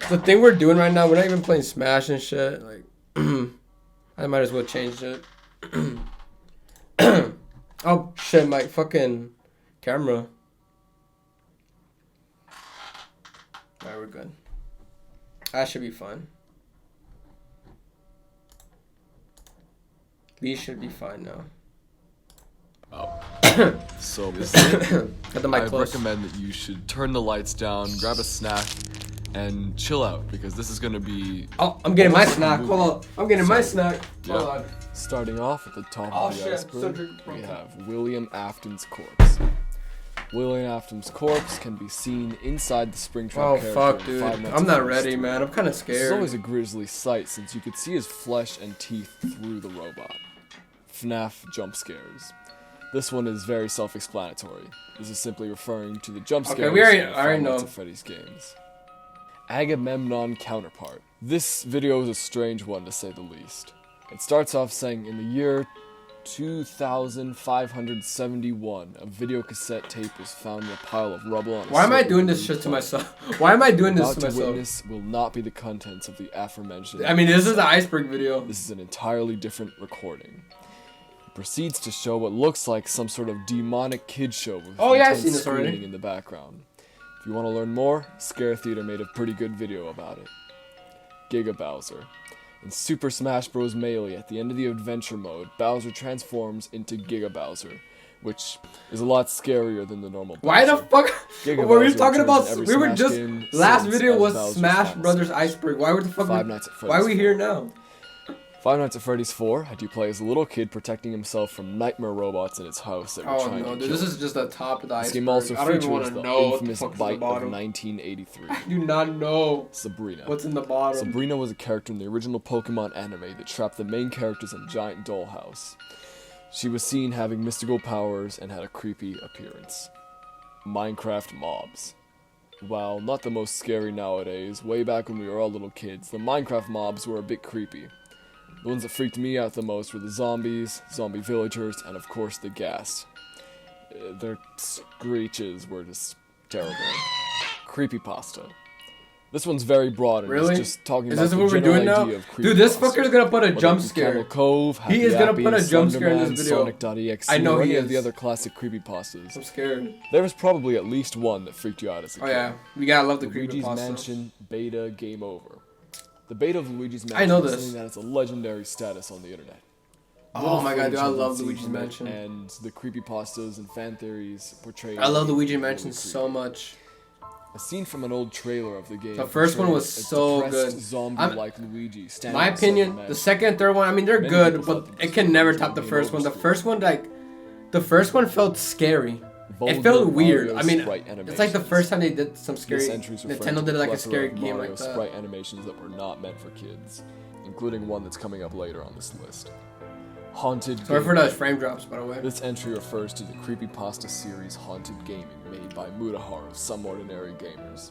The thing we're doing right now, we're not even playing Smash and shit. Like, I might as well change it. Oh shit, my fucking camera. Alright, we're good. That should be fine. We should be fine now. Oh. So Got the mic I close. recommend that you should turn the lights down, grab a snack, and chill out because this is gonna be. Oh, I'm getting my snack. Hold on. I'm getting my snack. Yeah. Hold on. Starting off at the top Oh, of the shit. iceberg, we have William Afton's corpse. William Afton's corpse can be seen inside the Springtrap Oh character fuck, in dude. Five Nights I'm at not Freddy's ready, 3. man. I'm kind of This is scared. always a grisly sight since you could see his flesh and teeth through the robot. FNAF jump scares. This one is very self-explanatory. This is simply referring to the jump scares we already in the Five Nights know. at Freddy's games. Agamemnon counterpart. This video is a strange one to say the least. It starts off saying in the year 2571, a video cassette tape was found in a pile of rubble on a Why am I server doing this in shit to Utah. myself? Why am I doing this About to to myself? witness will not be the contents of the aforementioned. I mean, this is the Iceberg video. This is an entirely different recording. It proceeds to show what looks like some sort of demonic kid show with Oh, yeah, I've intense seen this already. screaming in the background. If you want to learn more, Scare Theater made a pretty good video about it. Giga Bowser. In Super Smash Bros. Melee, at the end of the adventure mode, Bowser transforms into Giga Bowser, which is a lot scarier than the normal Bowser. Why the fuck Giga were we Bowser talking returns about? in every We were Smash just game last since video as was Bowser's Smash final Brothers stage. Iceberg. Why would the fuck? Five Nights at Why are Freddy's we 4. here now? Five Nights at Freddy's 4 had you play as a little kid protecting himself from nightmare robots in his house that were Oh trying no, to dude, kill this him. is just the top of the This iceberg. game also I don't even want features to the know what the infamous fuck's in the bite of bottom. 1983. I do not know Sabrina. what's in the bottom. Sabrina was a character in the original Pokemon anime that trapped the main characters in a giant dollhouse. She was seen having mystical powers and had a creepy appearance. Minecraft mobs. While not the most scary nowadays, way back when we were all little kids, the Minecraft mobs were a bit creepy. The ones that freaked me out the most were the zombies, zombie villagers, and of course the ghast. Their screeches were just terrible. Creepypasta. This one's very broad and Really? it's just talking Is about this the what we're general doing now? idea of Dude, this creepypasta. fucker's gonna put a Whether jump it be scare. Camel Cove, He Happy is gonna Appy, put a jump scare in this Slenderman, video. Sonic.exe, I know or he any of the is. other classic creepypastas. I'm scared. There was probably at least one that freaked you out as a Oh kid. yeah, we gotta love the Luigi's creepypasta. Mansion Beta Game Over. The beta of Luigi's Mansion I know is this. something that has a legendary status on the internet. Oh my god, dude, I Footage love has been Luigi's seen from it, Mansion. And the creepypastas and fan theories portrayed. I love Luigi really Mansion creepy. so much. A scene from an old trailer of the game. The first one was portrayed a so depressed good. Zombie-like Luigi standing My outside opinion, mansion. the second and third one, I mean, they're Many good, people but thought it this can never was top the Game first one. The Over first one, the first one felt scary. Vulgar It felt weird. Mario I mean, sprite it's like the animations. first time they did some scary. This entry's referring Nintendo to did like a plethora scary of game Mario like that. sprite animations that were not meant for kids, including one that's coming up later on this list. Haunted Sorry for Gaming. those frame drops, by the way. This entry refers to the creepypasta series Haunted Gaming, made by Mutahar of Some Ordinary Gamers.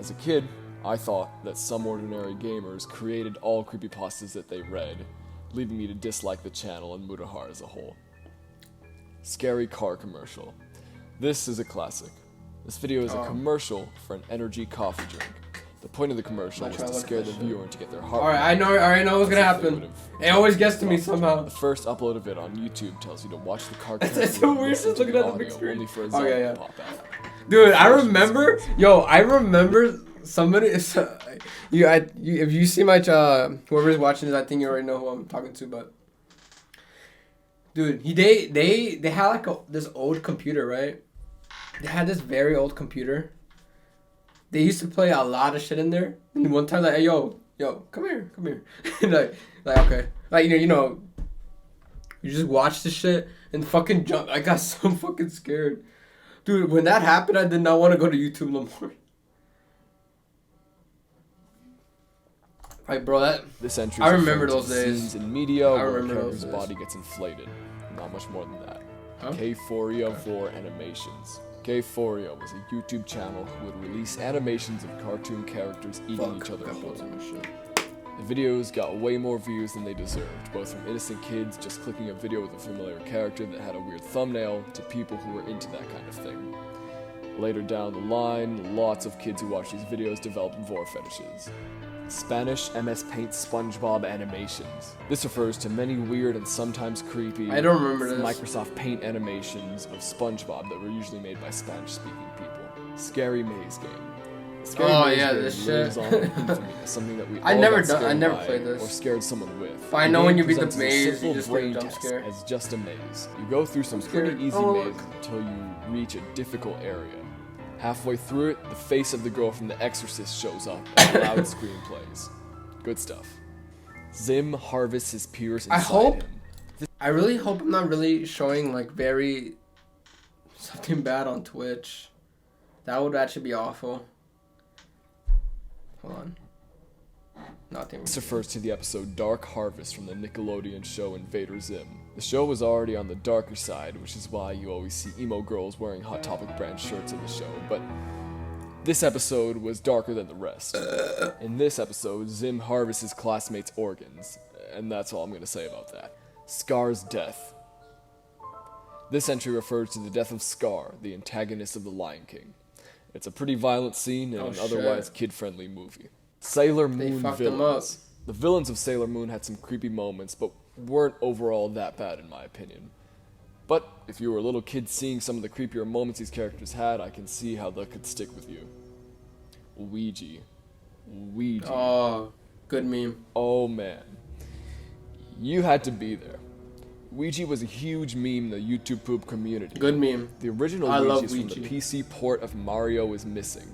As a kid, I thought that Some Ordinary Gamers created all creepypastas that they read, leading me to dislike the channel and Mutahar as a whole. Scary car commercial. This is a classic. This video is a commercial for an energy coffee drink. The point of the commercial I'm was not to trying to scare look the at that viewer and to get their heart Alright, rate. I already know what's gonna As if they happen. would've- It always gets to me somehow. The first upload of it on YouTube tells you to watch the car It's carefully so and weird listen just to looking at the audio big screen. only for a Oh, zombie yeah, yeah. to pop out. Dude, I remember somebody. If you see my whoever's watching this, I think you already know who I'm talking to. But dude, they had like this old computer, right? They had this very old computer. They used to play a lot of shit in there. And one time, like, hey, yo, come here. And like okay, like you know, you just watch the shit and fucking jump. I got so fucking scared. Dude, when that happened, I did not want to go to YouTube no more. Like, bro, This entry I remember referring to those days. scenes in media where a remember those character's days. body gets inflated. Not much more than that. Huh? K4ia 4 Animations. K4ia was a YouTube channel who would release animations of cartoon characters eating each other whole. The videos got way more views than they deserved, both from innocent kids just clicking a video with a familiar character that had a weird thumbnail to people who were into that kind of thing. Later down the line, lots of kids who watch these videos developed vor fetishes. Spanish MS Paint SpongeBob animations. This refers to many weird and sometimes creepy I don't remember this. Microsoft Paint animations of SpongeBob that were usually made by Spanish-speaking people. Scary Maze Game. Scary Maze Game this lives shit. on in infamy as something that we all I never got scared by played this. or scared someone with. But I know when you beat the presents a maze, you simple just get a brain jump test scare. as just a maze. You go through some scared. pretty easy Oh, mazes look. until you reach a difficult area. Halfway through it, the face of the girl from The Exorcist shows up and a loud scream plays. Good stuff. Zim harvests his peers inside I hope- him. I really hope I'm not really showing like very something bad on Twitch. That would actually be awful. Hold on. Nothing. This refers to the episode Dark Harvest from the Nickelodeon show Invader Zim. The show was already on the darker side, which is why you always see emo girls wearing Hot Topic brand shirts in the show, but this episode was darker than the rest. In this episode, Zim harvests his classmates' organs, and that's all I'm going to say about that. Scar's death. This entry refers to the death of Scar, the antagonist of The Lion King. It's a pretty violent scene in Oh, an shit. otherwise kid-friendly movie. Sailor They Moon fucked him villains. The villains of Sailor Moon had some creepy moments, but weren't overall that bad in my opinion. But if you were a little kid seeing some of the creepier moments these characters had, I can see how that could stick with you. Ouija. Oh, good meme. Oh man. You had to be there. Ouija was a huge meme in the YouTube poop community. Good meme. The original I love Luigi from the Ouija. PC port of Mario is missing.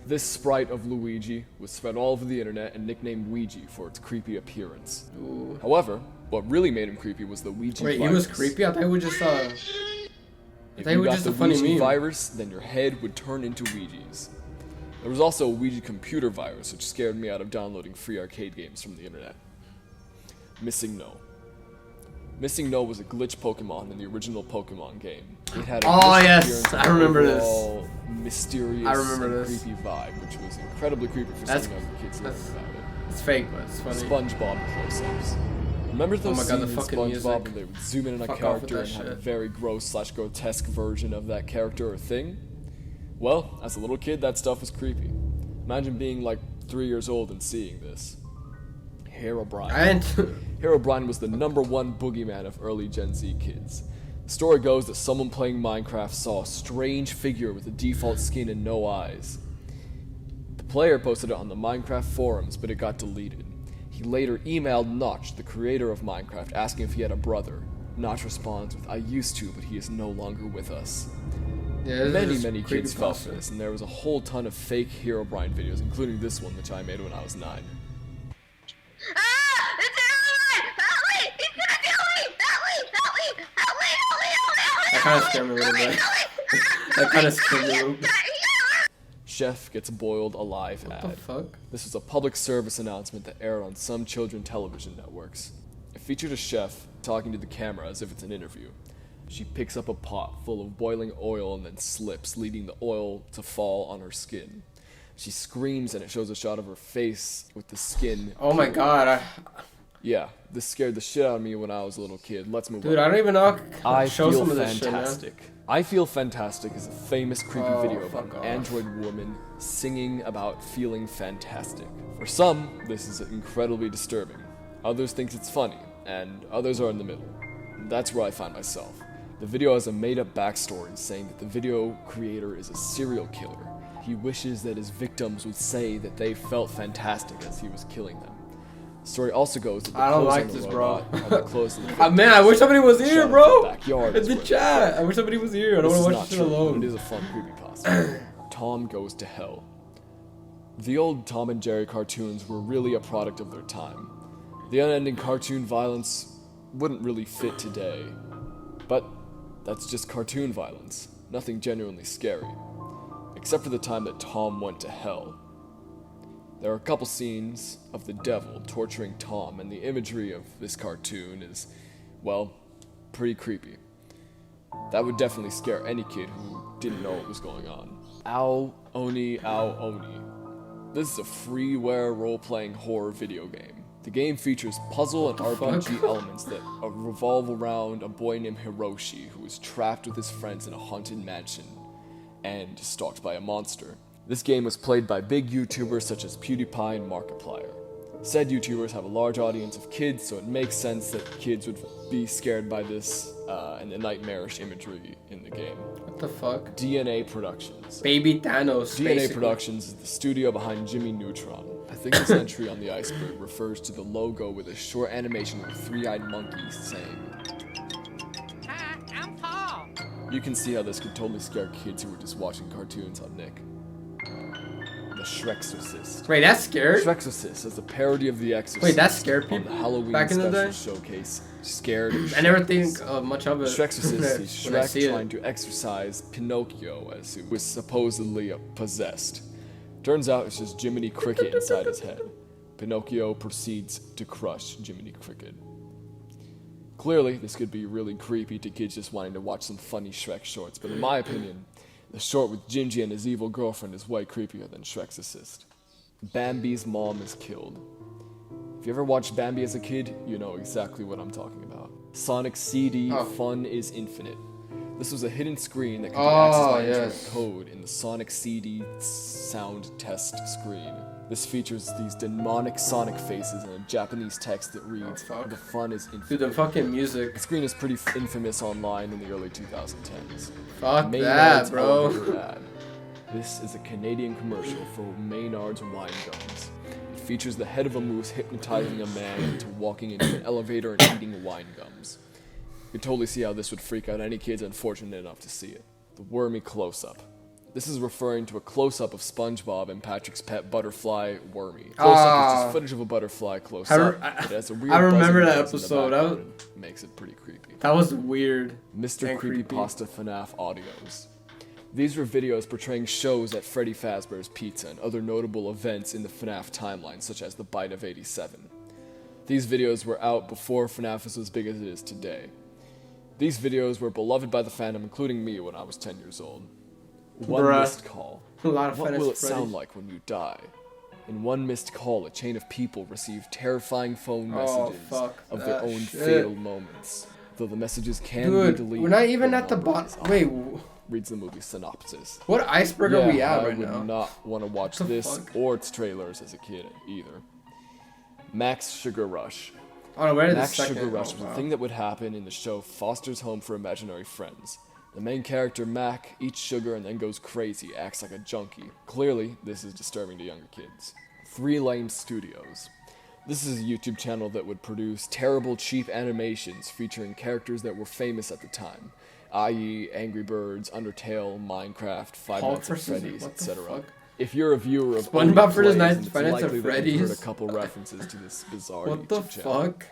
This sprite of Luigi was spread all over the internet and nicknamed Ouija for its creepy appearance. Ooh. However, what really made him creepy was the Ouija Wait, he virus. was creepy? I thought he was just If they you were got just the a funny Ouija meme. virus, then your head would turn into Ouija's. There was also a Ouija computer virus, which scared me out of downloading free arcade games from the internet. Missing No. Missing No was a glitch Pokemon in the original Pokemon game. It had a Oh, glitched yes, appearance I and remember this. overall mysterious I remember and this. creepy vibe, which was incredibly creepy for That's- some younger kids learning that's- about it. it's fake, but it's funny. SpongeBob close-ups. Remember those my God, the scenes in fucking SpongeBob music. when they would zoom in on a Fuck off with character that and have a shit. very gross/grotesque version of that character or thing? Well, as a little kid, that stuff was creepy. Imagine being like 3 years old and seeing this. Herobrine. And Herobrine was the #1 boogeyman of early Gen Z kids. The story goes that someone playing Minecraft saw a strange figure with a default skin and no eyes. The player posted it on the Minecraft forums, but it got deleted. He later emailed Notch, the creator of Minecraft, asking if he had a brother. Notch responds with, "I used to, but he is no longer with us." yeah, this Many, is many kids fell for creepypasta. this, and there was a whole ton of fake Herobrine videos, including this one, which I made when I was 9. Ah! It's everyone! Help me! He's gonna kill me! Help me! Help me! Help me! Help me! Help me! Help me! That kind of scared me a little bit. That kind of scared me a little bit. Chef gets boiled alive What ad. the fuck? This was a public service announcement that aired on some children television networks. It featured a chef talking to the camera as if it's an interview. She picks up a pot full of boiling oil and then slips, leading the oil to fall on her skin. She screams and it shows a shot of her face with the skin. Oh my god, Yeah, this scared the shit out of me when I was a little kid. Let's move dude, on. I don't even know. I Show Feel some of this shit, man. Fantastic. I Feel Fantastic is a famous creepy Oh, video about fuck an off. android woman singing about feeling fantastic. For some, this is incredibly disturbing. Others think it's funny, and others are in the middle. That's where I find myself. The video has a made-up backstory saying that the video creator is a serial killer. He wishes that his victims would say that they felt fantastic as he was killing them. The story also goes that the I don't clothes like on the this, robot bro. are the clothes of the Man, I wish somebody was here, Shut up, bro. backyard In is the where- chat. I wish somebody was here. I don't This want is to watch not this shit true, but alone. it is a fun creepypasta. Tom Goes to Hell. The old Tom and Jerry cartoons were really a product of their time. The unending cartoon violence wouldn't really fit today. But that's just cartoon violence, nothing genuinely scary. Except for the time that Tom went to hell. There are a couple scenes of the devil torturing Tom, and the imagery of this cartoon is, well, pretty creepy. That would definitely scare any kid who didn't know what was going on. Ao Oni Ao Oni. This is a freeware role-playing horror video game. The game features puzzle and What the RPG fuck? elements that revolve around a boy named Hiroshi who is trapped with his friends in a haunted mansion. and stalked by a monster. This game was played by big YouTubers such as PewDiePie and Markiplier. Said YouTubers have a large audience of kids, so it makes sense that kids would be scared by this and the nightmarish imagery in the game. What the fuck? DNA Productions. Baby Thanos. DNA basically. Productions is the studio behind Jimmy Neutron. I think this entry on the Iceberg refers to the logo with a short animation of a three-eyed monkey saying, Hi, I'm Paul. You can see how this could totally scare kids who were just watching cartoons on Nick. The Shrexorcist. Wait, that's scared? Shrexorcist is a parody of The Exorcist. Wait, that scared on the people Halloween back in the special day? showcase. Scared. I never think much of it. Shrexorcist is when I see Shrek trying it. to exorcise Pinocchio as who was supposedly possessed. Turns out it's just Jiminy Cricket inside his head. Pinocchio proceeds to crush Jiminy Cricket. Clearly, this could be really creepy to kids just wanting to watch some funny Shrek shorts, but in my opinion, the short with Gingy and his evil girlfriend is way creepier than Shrexorcist. Bambi's mom is killed. If you ever watched Bambi as a kid, you know exactly what I'm talking about. Sonic CD Fun is Infinite. This was a hidden screen that could be accessed by internet code in the Sonic CD sound test screen. This features these demonic Sonic faces and a Japanese text that reads, "The fun is infinite." Dude, the fucking music. The screen is pretty infamous online in the early 2010s. Fuck Maynard's that, bro. elevator ad. This is a Canadian commercial for Maynard's wine gums. It features the head of a moose hypnotizing a man into walking into an elevator and eating wine gums. You can totally see how this would freak out any kids unfortunate enough to see it. The wormy close-up. This is referring to a close-up of SpongeBob and Patrick's pet butterfly, Wormy. Close-up is just footage of a butterfly close-up. It has a weird I remember buzzing that noise in the episode. background and makes it pretty creepy. That was weird. Mr. And creepy. Creepypasta FNAF audios. These were videos portraying shows at Freddy Fazbear's Pizza and other notable events in the FNAF timeline, such as the Bite of 87. These videos were out before FNAF was as big as it is today. These videos were beloved by the fandom, including me when I was 10 years old. One Bruh. missed call. A lot of What fun will it as sound Freddy's. like when you die? In one missed call, a chain of people received terrifying phone messages fuck of their that own shit. fatal moments. Though the messages can be Dude, deleted. we're not even the at the number bottom. is on. Wait, Reads the movie synopsis. what iceberg are we at I right would now? not want to watch What the this fuck? or its trailers as a kid either. Max Sugar Rush. Oh no, where did the Max second? Sugar Rush oh, was wow. a thing that would happen in the show Foster's Home for Imaginary Friends. The main character, Mac, eats sugar and then goes crazy, acts like a junkie. Clearly, this is disturbing to younger kids. 3 Lame Studios. This is a YouTube channel that would produce terrible, cheap animations featuring characters that were famous at the time, i.e. Angry Birds, Undertale, Minecraft, Five Hulk Nights at versus- Freddy's, what the etc. fuck? If you're a viewer of SpongeBob old versus plays, Nights- then it's Five Nights at likely that you've Freddy's? heard a couple references to this bizarre What the YouTube channel. fuck?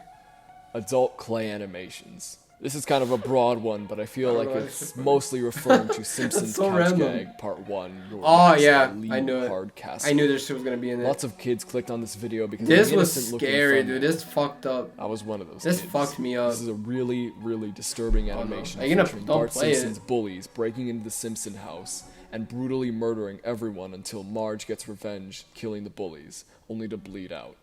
Adult clay animations. This is kind of a broad one, but I feel like know, it's it's funny. mostly referring to Simpsons so Couch random. Gag Part 1. Your Oh next yeah, elite I knew it. hard castle. I knew this shit was gonna be in it. Lots of kids clicked on this video because This of the was innocent-looking scary, thumbnail. dude. This fucked up. I was one of those This kids. fucked me up. This is a really, really disturbing animation Are you gonna- featuring don't Bart play it. Simpson's bullies breaking into the Simpson house and brutally murdering everyone until Marge gets revenge, killing the bullies, only to bleed out.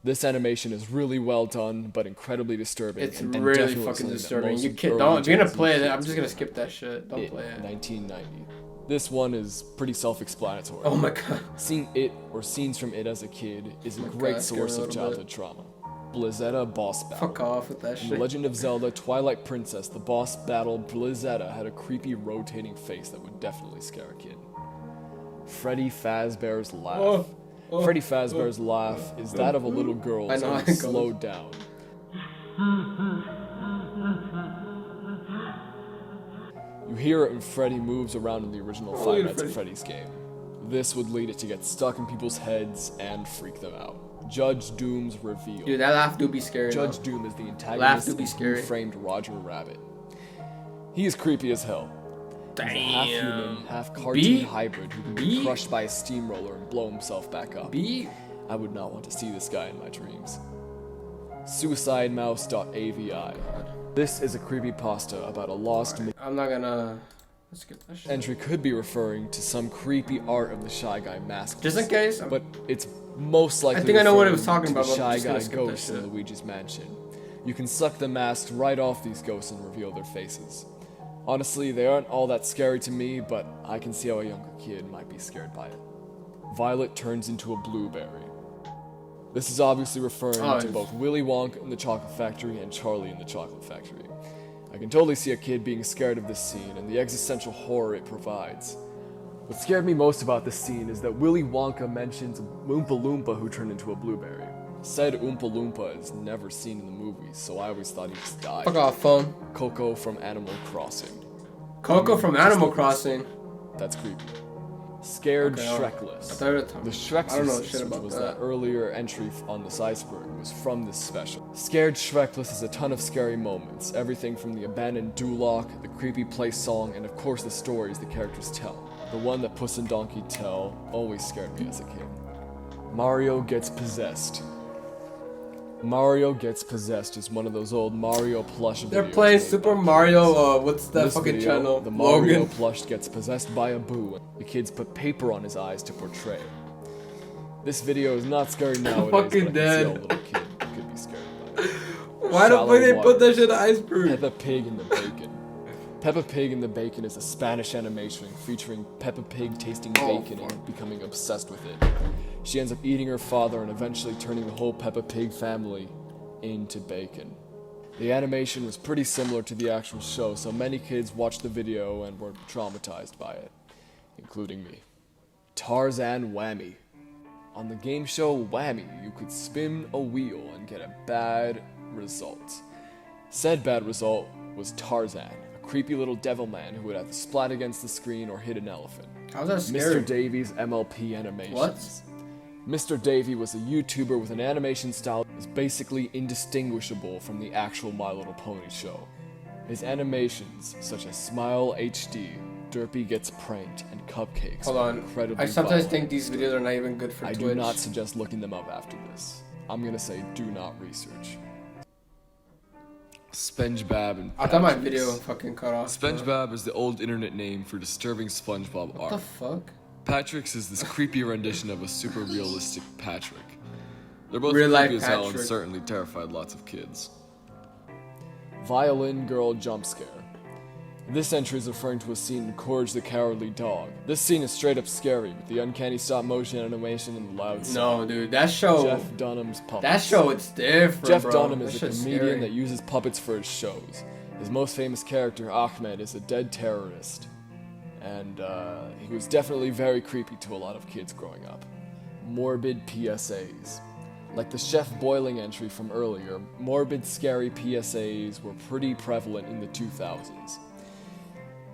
This animation is really well done, but incredibly disturbing. It's and really definitely fucking something that disturbing. most You can't. early Don't. If you're gonna Gen Z play it, kids I'm just gonna would skip that shit. Don't in play it. 1990. This one is pretty self-explanatory. Oh my god. Seeing it or scenes from it as a kid is a great God, scare me source a of little childhood trauma. Blizzetta Boss Battle. Fuck off with that In The shit. Legend of Zelda Twilight Princess, the boss battle Blizzetta had a creepy rotating face that would definitely scare a kid. Freddy Fazbear's Laugh. Freddy Fazbear's Laugh is that of a little girl I know how only it goes. slowed down. You hear it when Freddy moves around in the original Oh, Five yeah, Nights at Freddy. Freddy's game. This would lead it to get stuck in people's heads and freak them out. Judge Doom's Reveal. Dude, that laugh do be scary. Judge though. Doom is the Laugh antagonist to of be the scary. framed Roger Rabbit. He is creepy as hell. He's a half human, half cartoon B? hybrid who can B? be crushed by a steamroller and blow himself back up. B. I would not want to see this guy in my dreams. SuicideMouse.avi. This is a creepypasta about a lost I'm not gonna. Let's get that shit. entry could be referring to some creepy art of the Shy Guy mask. Just in case. But it's most likely think I know what it was referring talking to about, the but I'm Shy just gonna Guy skip that ghosts in shit. Luigi's Mansion. You can suck the masks right off these ghosts and reveal their faces. Honestly, they aren't all that scary to me, but I can see how a younger kid might be scared by it. Violet turns into a blueberry. This is obviously referring to both Willy Wonka in the Chocolate Factory and Charlie in the Chocolate Factory. I can totally see a kid being scared of this scene and the existential horror it provides. What scared me most about this scene is that Willy Wonka mentions Oompa Loompa who turned into a blueberry. Said Oompa Loompa is never seen in the movies, so I always thought he just died. Fuck off, phone. Coco from Animal Crossing. Coco from Animal Crossing. That's creepy. Scared Okay, Shrekless. The I don't know shit Shrekless, which about was that. that earlier entry on this Iceberg, was from this special. Scared Shrekless has a ton of scary moments. Everything from the abandoned Duloc, the creepy play song, and of course the stories the characters tell. The one that Puss and Donkey tell always scared me as a kid. Mario Gets Possessed. Mario Gets Possessed is one of those old Mario plush videos. They're playing made Super by Mario, what's that this fucking video, channel? The Mario Logan. plush gets possessed by a boo. The kids put paper on his eyes to portray it. This video is not scary nowadays, fucking but I can dead. see how a little kid could be scared by it. Why the Shallow fuck they put that Waters. shit in the Iceberg? Peppa Pig and the Bacon. Peppa Pig and the Bacon is a Spanish animation featuring Peppa Pig tasting bacon and becoming obsessed with it. She ends up eating her father and eventually turning the whole Peppa Pig family into bacon. The animation was pretty similar to the actual show, so many kids watched the video and were traumatized by it, including me. Tarzan Whammy. On the game show Whammy, you could spin a wheel and get a bad result. Said bad result was Tarzan, a creepy little devil man who would have to splat against the screen or hit an elephant. How's that scary? Mr. Davies MLP Animations. What? Mr. Davy was a YouTuber with an animation style that was basically indistinguishable from the actual My Little Pony show. His animations, such as Smile HD, Derpy Gets Pranked, and Cupcakes, Hold are on. incredibly I sometimes violent. think these videos are not even good for I Twitch. do not suggest looking them up after this. I'm gonna say do not research. SpongeBob and I thought my Patrick's. video fucking cut off. SpongeBob is the old internet name for disturbing SpongeBob What the art. fuck? Patrick's is this creepy rendition of a super realistic Patrick. They're both Real life creepy as hell and Patrick. certainly terrified lots of kids. Violin Girl Jump Scare. This entry is referring to a scene in Courage the Cowardly Dog. This scene is straight up scary, with the uncanny stop motion animation and the loud sound. No, dude, that show. Jeff Dunham's puppets. That show, it's different, Jeff bro. Dunham That is a shit's comedian scary. that uses puppets for his shows. His most famous character, Ahmed, is a dead terrorist. And he was definitely very creepy to a lot of kids growing up. Morbid PSAs. Like the Chef Boiling entry from earlier, morbid, scary PSAs were pretty prevalent in the 2000s.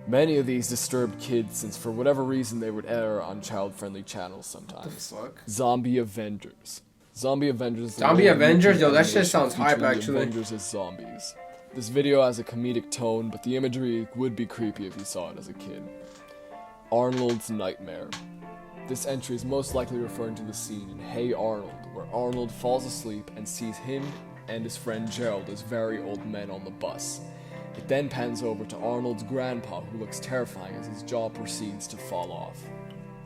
Many of these disturbed kids since for whatever reason they would air on child-friendly channels sometimes. Fuck. Zombie Avengers. Zombie Avengers. is an Zombie old Avengers? YouTube Yo, that shit animation sounds hype, featuring the actually. Avengers as zombies. This video has a comedic tone, but the imagery would be creepy if you saw it as a kid. Arnold's Nightmare. This entry is most likely referring to the scene in Hey Arnold, where Arnold falls asleep and sees him and his friend Gerald as very old men on the bus. It then pans over to Arnold's grandpa, who looks terrifying as his jaw proceeds to fall off.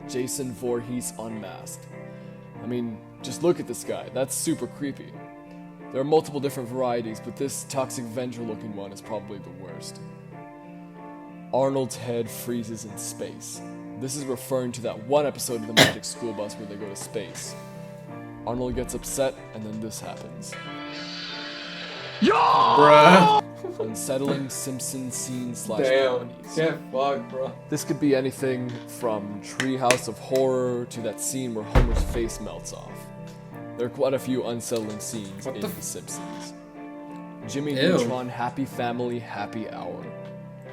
Jason Voorhees Unmasked. I mean, just look at this guy, that's super creepy. There are multiple different varieties, but this Toxic Avenger looking one is probably the worst. Arnold's head freezes in space. This is referring to that one episode of the Magic School Bus where they go to space. Arnold gets upset, and then this happens. Bruh. Unsettling Simpson scene / Damn. parodies. Get fucked, bro. This could be anything from Treehouse of Horror to that scene where Homer's face melts off. There are quite a few unsettling scenes What in the The Simpsons. Jimmy Ew. Neutron Happy Family Happy Hour.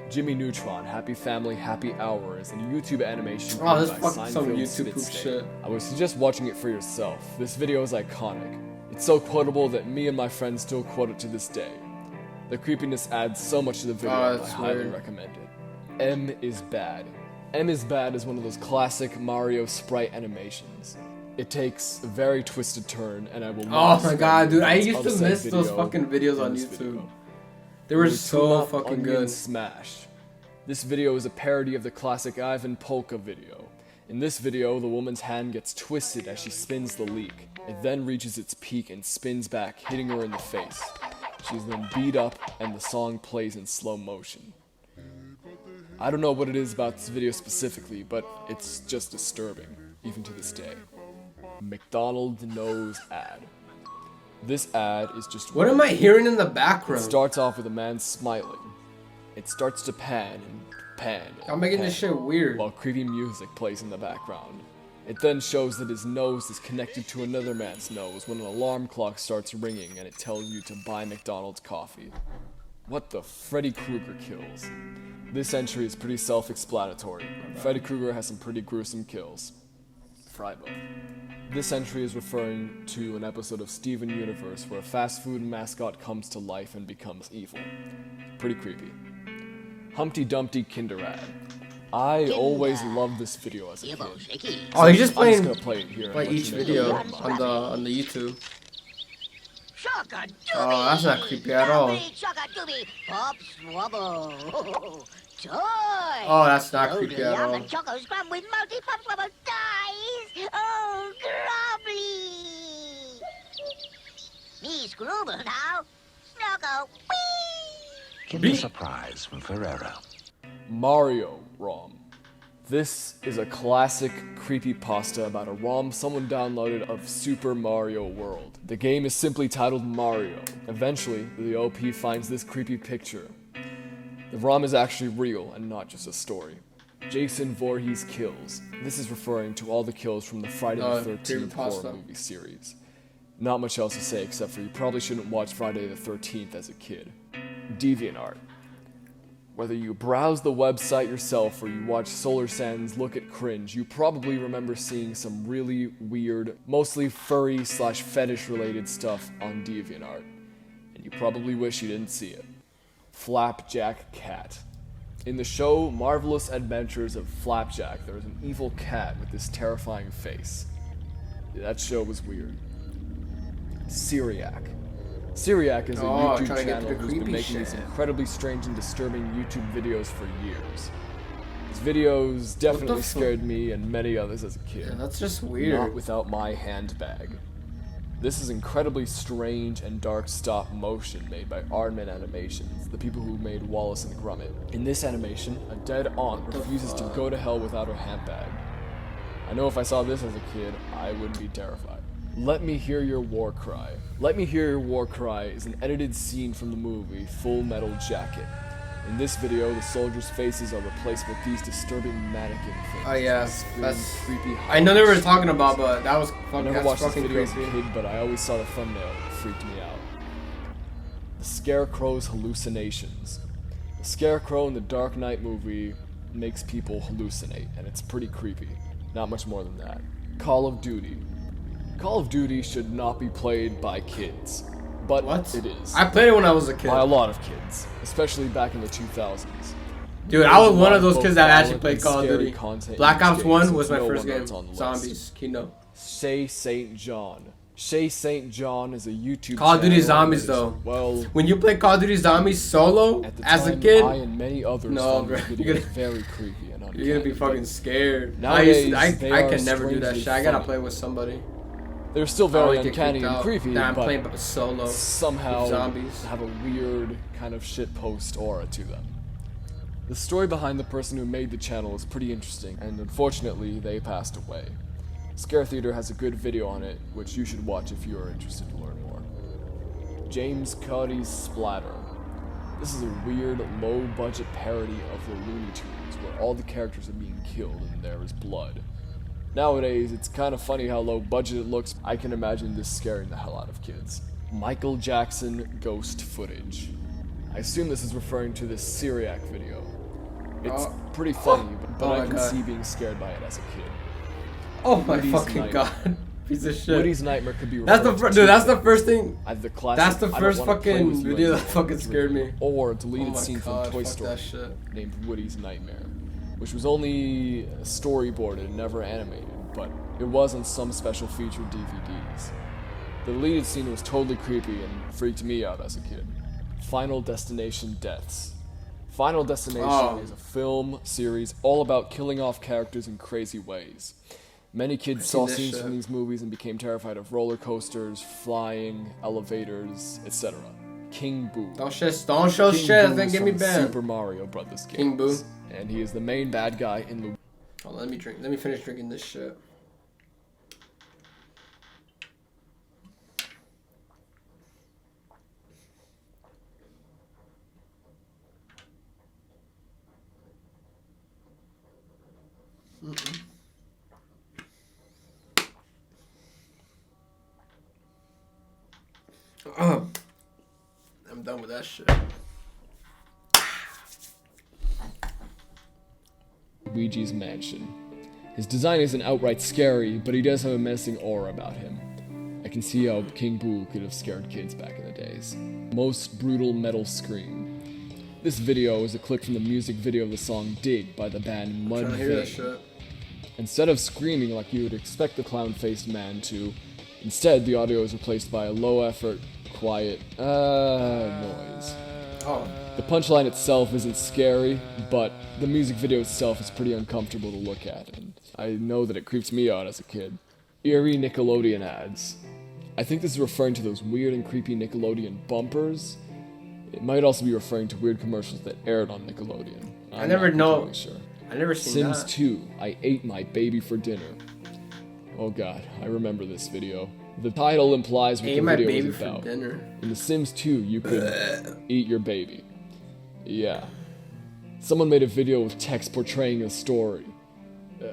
Jimmy Neutron Happy Family Happy Hour is a YouTube animation Oh, this created by fucking some Seinfeld YouTube poop Spitstein. shit. I would suggest watching it for yourself. This video is iconic. It's so quotable that me and my friends still quote it to this day. The creepiness adds so much to the video, Oh, and I that's highly weird. recommend it. M is Bad. M is Bad is one of those classic Mario sprite animations. It takes a very twisted turn, and I will Oh not my god, dude. I describe used of to said miss those video fucking videos in on this YouTube. video. They were Team so Up, fucking Onion, good. Smash. This video is a parody of the classic Ivan Polka video. In this video, the woman's hand gets twisted as she spins the leak. It then reaches its peak and spins back, hitting her in the face. She's then beat up, and the song plays in slow motion. I don't know what it is about this video specifically, but it's just disturbing, even to this day. McDonald's nose ad. This ad is just What am I hearing in the It background? starts off with a man smiling. It starts to pan and pan. I'm making this shit weird. While creepy music plays in the background. It then shows that his nose is connected to another man's nose when an alarm clock starts ringing and it tells you to buy McDonald's coffee. What the Freddy Krueger kills? This entry is pretty self-explanatory. Freddy Krueger has some pretty gruesome kills. Frybo. This entry is referring to an episode of Steven Universe where a fast food mascot comes to life and becomes evil. Pretty creepy. Humpty Dumpty Kinder ad. I always loved this video as a kid. Oh, he's just I'm playing just gonna play it here. and like let each you make video up your mind. on the YouTube. Oh, that's not creepy at all. Oh, that's not creepy at all. Choco scrum with multi-pop dice. Oh, grumbly. Me Scrooble now. Snuggle. Whee! Kinder Surprise from Ferrero. Mario ROM. This is a classic creepypasta about a ROM someone downloaded of Super Mario World. The game is simply titled Mario. Eventually, the OP finds this creepy picture. The ROM is actually real and not just a story. Jason Voorhees kills. This is referring to all the kills from the Friday the 13th horror creepypasta. movie series. Not much else to say except for you probably shouldn't watch Friday the 13th as a kid. DeviantArt. Whether you browse the website yourself or you watch Solar Sands look at cringe, you probably remember seeing some really weird, mostly furry / fetish related stuff on DeviantArt. And you probably wish you didn't see it. Flapjack Cat. In the show Marvelous Adventures of Flapjack, there was an evil cat with this terrifying face. That show was weird. Syriac. Syriac is a Oh, YouTube trying to get channel the who's been creepy making shit. these incredibly strange and disturbing YouTube videos for years. His videos definitely fuck? scared me and many others as a kid. Yeah, that's just Not weird. without my handbag. This is incredibly strange and dark stop motion made by Aardman Animations, the people who made Wallace and Gromit. In this animation, a dead aunt refuses to go to hell without her handbag. I know if I saw this as a kid, I would be terrified. Let Me Hear Your War Cry. Let Me Hear Your War Cry is an edited scene from the movie Full Metal Jacket. In this video, the soldiers' faces are replaced with these disturbing mannequin things. Oh yeah, that scream that's. creepy. I know they were horror. talking about, but that was I fucking. never That's watched this fucking video as a creepy. kid, but I always saw the thumbnail. It freaked me out. The Scarecrow's hallucinations. The Scarecrow in the Dark Knight movie makes people hallucinate, and it's pretty creepy. Not much more than that. Call of Duty. Call of Duty should not be played by kids, but What? it is. I played it when I was a kid. By a lot of kids, especially back in the 2000s. Dude, I There's was a one lot of those both kids that actually violent played and Call of scary Duty. content Black in Ops these 1 games, was so my no first one game. knows on the list. Zombies, Kino. Shay St. John. Shay St. John is a YouTube Call of Duty channel Zombies, that is, though. Well, When you play Call of Duty Zombies solo at the as a time, kid, I and many others No, found bro, this you're video gonna- very creepy and uncanny. you're gonna be but fucking scared. Nowadays, I they I are can never do that strangely shit. I gotta funny. play with somebody. They're still I very always get uncanny creeped and out creepy, that I'm but playing solo. somehow with zombies. have a weird kind of shitpost aura to them. The story behind the person who made the channel is pretty interesting, and unfortunately, they passed away. Scare Theater has a good video on it, which you should watch if you are interested to learn more. James Cody's Splatter. This is a weird, low-budget parody of the Looney Tunes, where all the characters are being killed and there is blood. Nowadays, it's kind of funny how low budget it looks. I can imagine this scaring the hell out of kids. Michael Jackson ghost footage. I assume this is referring to this Syriac video. It's pretty funny, but Oh I my can God. see being scared by it as a kid. Oh my Woody's fucking Nightmare. god. Piece of shit. Woody's Nightmare could be That's the referred to dude, that's two the first thing. things. Either the classic That's the "I don't first wanna play fucking with you video that anymore" fucking scared me. or a Oh deleted my scene god, from Toy fuck Story that shit. named Woody's Nightmare, which was only storyboarded and never animated, but it was on some special featured DVDs. The deleted scene was totally creepy and freaked me out as a kid. Final Destination Deaths. Final Destination Oh. is a film series all about killing off characters in crazy ways. Many kids saw this scenes shit. from these movies and became terrified of roller coasters, flying, elevators, etc. King Boo. Don't show shit. Boo Then is get from me the banned. Super Mario Brothers games. King Boo. And he is the main bad guy in the... Oh, let me drink. Let me finish drinking this shit. I'm done with that shit. Luigi's Mansion. His design isn't outright scary, but he does have a menacing aura about him. I can see how King Boo could have scared kids back in the days. Most brutal metal scream. This video is a clip from the music video of the song Dig by the band Trying to hear that Mudvayne. shit. Instead of screaming like you would expect the clown-faced man to, instead the audio is replaced by a low-effort, quiet, noise. Oh. The punchline itself isn't scary, but the music video itself is pretty uncomfortable to look at, and I know that it creeps me out as a kid. Eerie Nickelodeon ads. I think this is referring to those weird and creepy Nickelodeon bumpers. It might also be referring to weird commercials that aired on Nickelodeon. I never know. Sure. I never seen Sims that. 2, I ate my baby for dinner. Oh god, I remember this video. The title implies what Ate the my video baby is for about. dinner. In The Sims 2, you could eat your baby. Yeah. Someone made a video with text portraying a story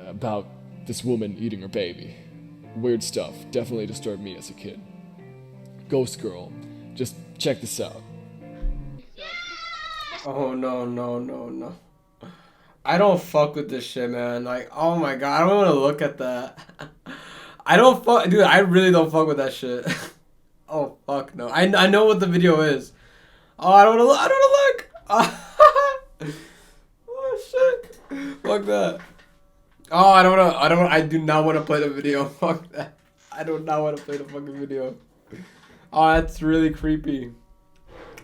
about this woman eating her baby. Weird stuff. Definitely disturbed me as a kid. Ghost Girl. Just check this out. Oh no. I don't fuck with this shit, man. Like, oh my god, I don't want to look at that. I don't fuck, dude. I really don't fuck with that shit. Oh fuck no. I know what the video is. Oh, I don't want to look. I don't want to look. Oh shit. Fuck that. Oh, I do not want to play the video. Fuck that. I do not want to play the fucking video. Oh, that's really creepy.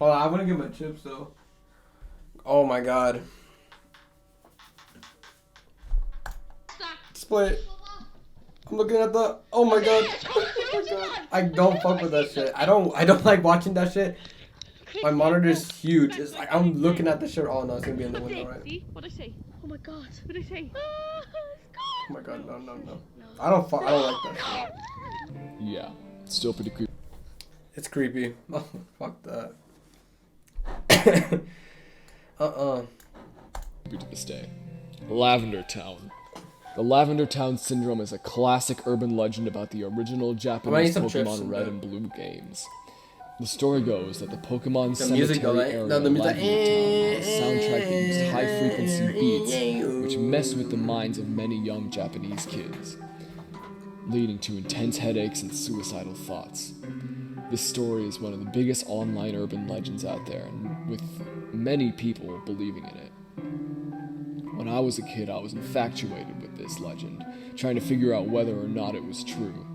Oh, I want to get my chips though. Oh my god. Split. I'm looking at the. Oh my god. Oh my god. I don't fuck with that shit. I don't like watching that shit. My monitor is huge. It's like I'm looking at the shit. Oh no, it's gonna be in the window, right? See? What'd I say? Oh my god. What'd I say? Oh my god, no. I don't like that shit. Yeah. Still pretty creepy It's creepy. Oh, fuck that. to this day. Lavender Town. The Lavender Town Syndrome is a classic urban legend about the original Japanese some chips Pokemon in Red there. and Blue games. The story goes that the Pokemon The music though, Cemetery right? area No, the music. Lavender Town had a soundtrack that used high-frequency beats, which messed with the minds of many young Japanese kids, leading to intense headaches and suicidal thoughts. This story is one of the biggest online urban legends out there, and with many people believing in it. When I was a kid, I was infatuated with this legend, trying to figure out whether or not it was true.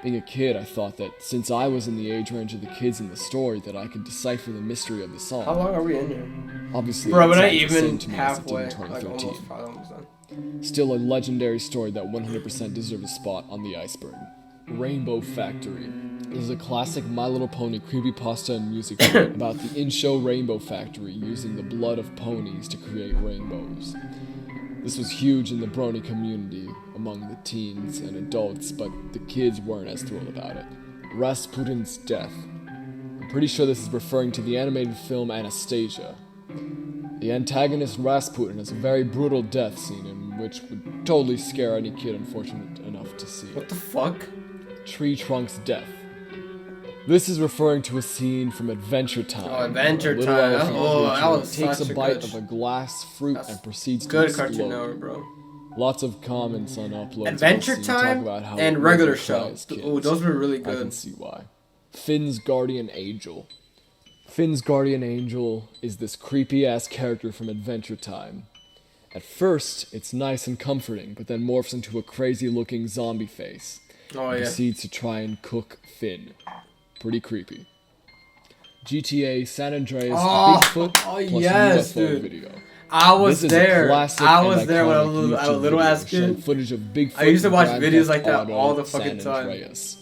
Being a kid, I thought that since I was in the age range of the kids in the story, that I could decipher the mystery of the song. How long are we in here? Obviously, Bro, it we're not sounds the same even to me as it did halfway. in Like 2013. almost, probably almost done. Still a legendary story that 100% deserves a spot on the iceberg. Rainbow Factory. This is a classic My Little Pony creepypasta and music video about the in-show Rainbow Factory using the blood of ponies to create rainbows. This was huge in the brony community among the teens and adults, but the kids weren't as thrilled about it. Rasputin's death. I'm pretty sure this is referring to the animated film Anastasia. The antagonist Rasputin has a very brutal death scene in which would totally scare any kid unfortunate enough to see What it. the fuck? Tree Trunk's death. This is referring to a scene from Adventure Time. Oh, Adventure where a little Time. elephant Oh, that creature was takes such a a bite good of a glass fruit That's and proceeds to Good explode. Cartoon Network, bro. Lots of comments on uploads. Adventure I've seen talk Time about how and it regular really show. tries kids. Oh, those were really I can good. see why. Finn's Guardian Angel. Finn's Guardian Angel is this creepy-ass character from Adventure Time. At first, it's nice and comforting, but then morphs into a crazy-looking zombie face. Oh And yeah. proceeds to try and cook Finn. Pretty creepy. GTA San Andreas Oh, Bigfoot oh, plus yes, UFO dude. video. I was This is a there. classic I and was there when I iconic was a YouTube little video ass showing kid. footage of Bigfoot I used to and watch Grand videos Theft like that Auto all the fucking San time. Andreas.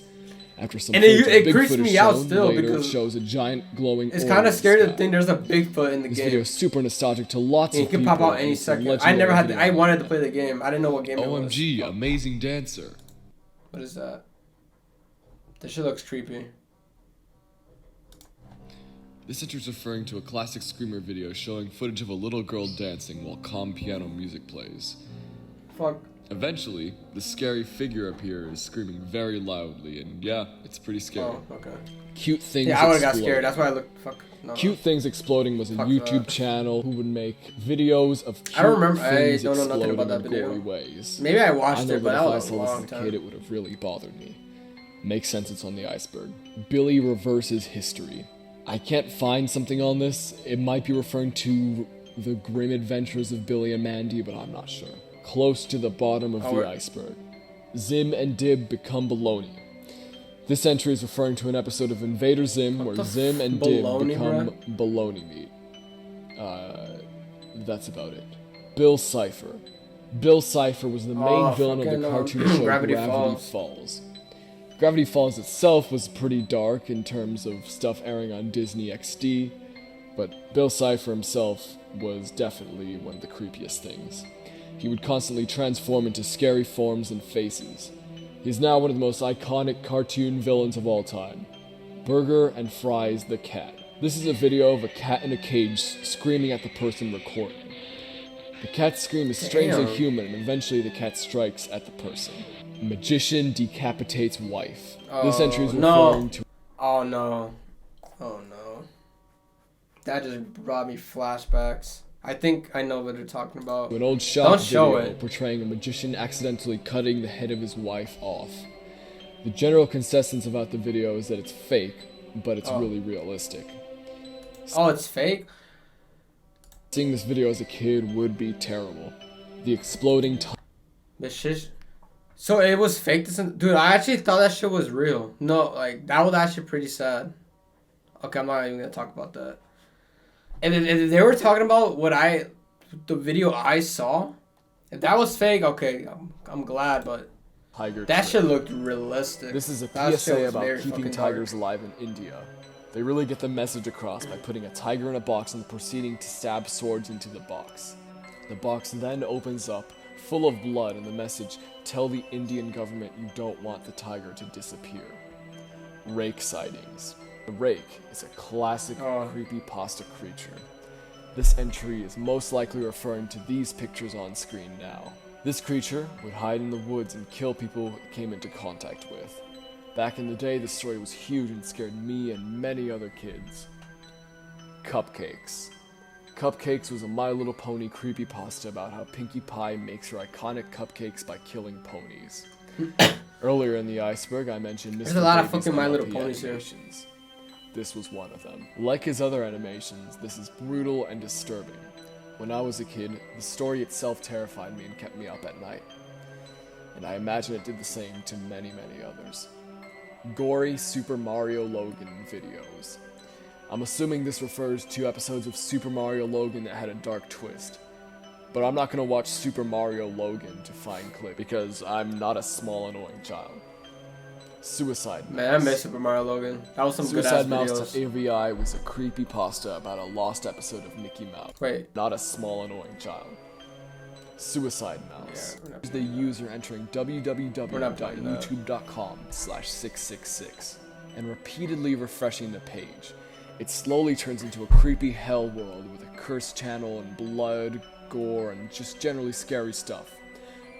After some And footage of it Bigfoot creeps is me out shown, still, later because it shows a giant it's glowing kinda scary orb to in the sky. think there's a Bigfoot in the This game. video is super nostalgic to lots And of it can people. pop out any and it's a second. I legendary never had. video I on wanted the to play the game. I didn't know what game it was. OMG, amazing dancer. What is that? This shit looks creepy. This entry is referring to a classic Screamer video showing footage of a little girl dancing while calm piano music plays. Fuck. Eventually, the scary figure appears, screaming very loudly, and yeah, it's pretty scary. Oh, okay. Cute things. Yeah, I would've got exploding. scared. That's why I looked. Fuck. No. Cute Things Exploding was a Fuck YouTube that. channel who would make videos of cute I don't remember. I things don't know nothing about exploding that in video. gory ways. Maybe I I watched know it, but that that if I was a saw this long as a time. kid, it would have really bothered me. Makes sense it's on the Iceberg. Billy reverses history. I can't find something on this. It might be referring to the grim adventures of Billy and Mandy, but I'm not sure. Close to the bottom of the iceberg. Zim and Dib become baloney. This entry is referring to an episode of Invader Zim where Zim and Dib baloney, become baloney meat. That's about it. Bill Cipher. Bill Cipher was the main villain of the fucking, cartoon show Gravity Falls. Gravity Falls itself was pretty dark in terms of stuff airing on Disney XD, but Bill Cipher himself was definitely one of the creepiest things. He would constantly transform into scary forms and faces. He's now one of the most iconic cartoon villains of all time. Burger and Fries the Cat. This is a video of a cat in a cage screaming at the person recording. The cat's scream is strangely human, and eventually the cat strikes at the person. Magician decapitates wife. This entry is referring to... Oh no. Oh no. That just brought me flashbacks. I think I know what they're talking about. an old shop Don't show video it. portraying a magician accidentally cutting the head of his wife off. The general consensus about the video is that it's fake, but it's really realistic. Oh, it's fake? Seeing this video as a kid would be terrible. The exploding This shit. So it was fake? Dude, I actually thought that shit was real. No, like, that was actually pretty sad. Okay, I'm not even gonna talk about that. And if they were talking about the video I saw, if that was fake, okay, I'm glad, but tiger that trip. shit looked realistic. This is a That shit PSA was about very keeping fucking tigers dark. alive in India. They really get the message across by putting a tiger in a box and proceeding to stab swords into the box. The box then opens up, full of blood, and the message, "Tell the Indian government you don't want the tiger to disappear." Rake sightings. The rake is a classic creepypasta creature. This entry is most likely referring to these pictures on screen now. This creature would hide in the woods and kill people it came into contact with. Back in the day, the story was huge and scared me and many other kids. Cupcakes. Cupcakes was a My Little Pony creepypasta about how Pinkie Pie makes her iconic cupcakes by killing ponies. Earlier in the Iceberg, I mentioned Mr. There's a lot of Baby's fucking My Little MLP Ponies here. animations. This was one of them. Like his other animations, this is brutal and disturbing. When I was a kid, the story itself terrified me and kept me up at night. And I imagine it did the same to many, many others. Gory Super Mario Logan videos. I'm assuming this refers to episodes of Super Mario Logan that had a dark twist. But I'm not gonna watch Super Mario Logan to find clips because I'm not a small annoying child. Suicide Mouse. Man, I miss Super Mario Logan. That was some good ass Suicide Mouse videos. to AVI was a creepypasta about a lost episode of Mickey Mouse. Wait. Not a small annoying child. Suicide Mouse. Yeah, Is the user entering not playing that. www.youtube.com/666 and repeatedly refreshing the page. It slowly turns into a creepy hell world with a cursed channel and blood, gore, and just generally scary stuff.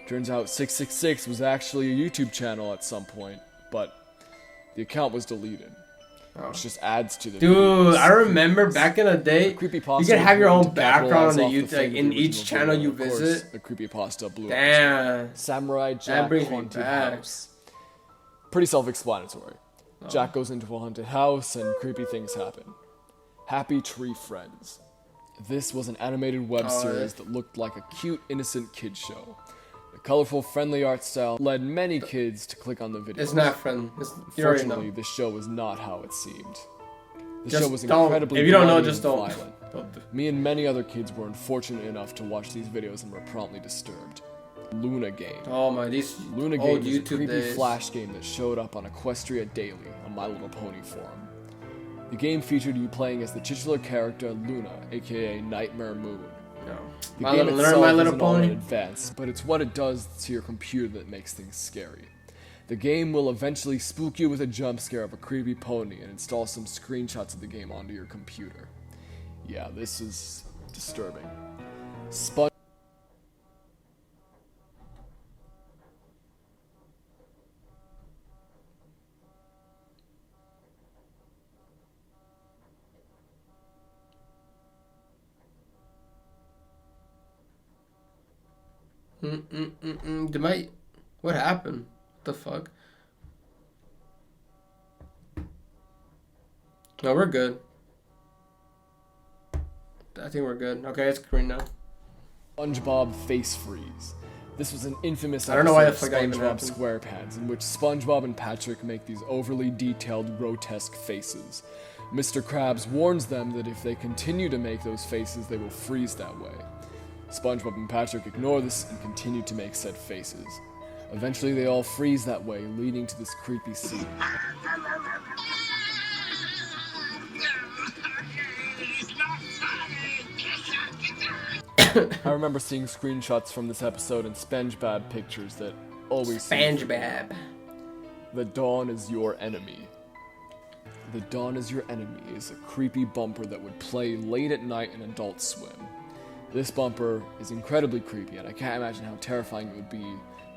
Turns out 666 was actually a YouTube channel at some point, but the account was deleted. Which just adds to the Dude, video's I remember creepiness. back in the day, Creepypasta you could have your was own meant to capitalize background on the off YouTube, fame like of in the each original channel video. you Of course, visit. the creepypasta blew up. Damn. Samurai Jack brings me Haunted back. House. Pretty self-explanatory. Jack goes into a haunted house and creepy things happen. Happy Tree Friends. This was an animated web series that looked like a cute, innocent kid show. The colorful, friendly art style led many kids to click on the video. It's not friend. You already Fortunately, know. this show was not how it seemed. The Just show was don't. incredibly If you don't know, bloody just and don't. violent. Me and many other kids were unfortunate enough to watch these videos and were promptly disturbed. Luna game. Oh my, these Luna old game is a YouTube creepy days. flash game that showed up on Equestria Daily, a My Little Pony forum. The game featured you playing as the titular character Luna, aka Nightmare Moon. No. The My game Little, itself My Little isn't all Pony. that advanced, but it's what it does to your computer that makes things scary. The game will eventually spook you with a jump scare of a creepy pony and install some screenshots of the game onto your computer. Yeah, this is disturbing. What happened? What the fuck? No, we're good. I think we're good. Okay, it's green now. SpongeBob Face Freeze. This was an infamous I don't know why the episode fuck that of even SpongeBob happened. SquarePants in which SpongeBob and Patrick make these overly detailed, grotesque faces. Mr. Krabs warns them that if they continue to make those faces, they will freeze that way. SpongeBob and Patrick ignore this and continue to make said faces. Eventually, they all freeze that way, leading to this creepy scene. I remember seeing screenshots from this episode and SpongeBob pictures that always seem SpongeBob. The Dawn is Your Enemy. The Dawn is Your Enemy is a creepy bumper that would play late at night in Adult Swim. This bumper is incredibly creepy, and I can't imagine how terrifying it would be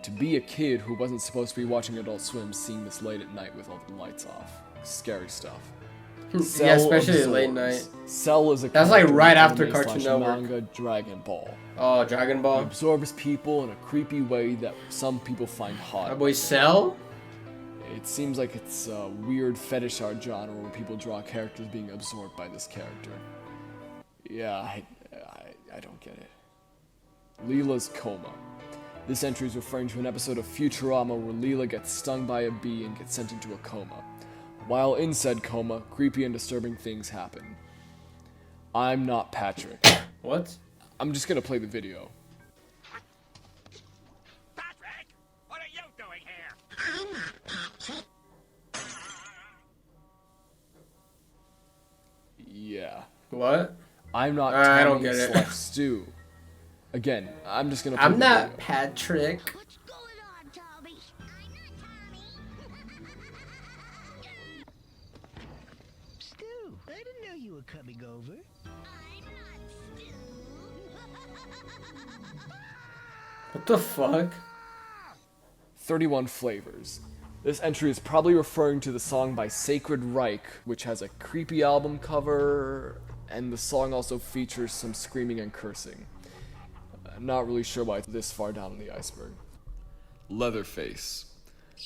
to be a kid who wasn't supposed to be watching Adult Swim seeing this late at night with all the lights off. Scary stuff. Yeah, especially late night. Cell is a That's like character right in after anime Cartoon slash Network. manga Dragon Ball. Oh, Dragon He Ball. absorbs people in a creepy way that some people find My hot. boy Cell. It seems like it's a weird fetish art genre where people draw characters being absorbed by this character. Yeah, I don't get it. Leela's Coma. This entry is referring to an episode of Futurama where Leela gets stung by a bee and gets sent into a coma. While in said coma, creepy and disturbing things happen. I'm not Patrick. What? I'm just gonna play the video. Patrick, what are you doing here? Yeah. What? I'm not I don't Tommy get it. slash Stu. Again, I'm just gonna play I'm the not video. Patrick. What's going on, Tommy? I'm not Tommy. Stu, I didn't know you were coming over. I'm not Stu. What the fuck? 31 Flavors. This entry is probably referring to the song by Sacred Reich, which has a creepy album cover, and the song also features some screaming and cursing. I'm not really sure why it's this far down in the iceberg. Leatherface.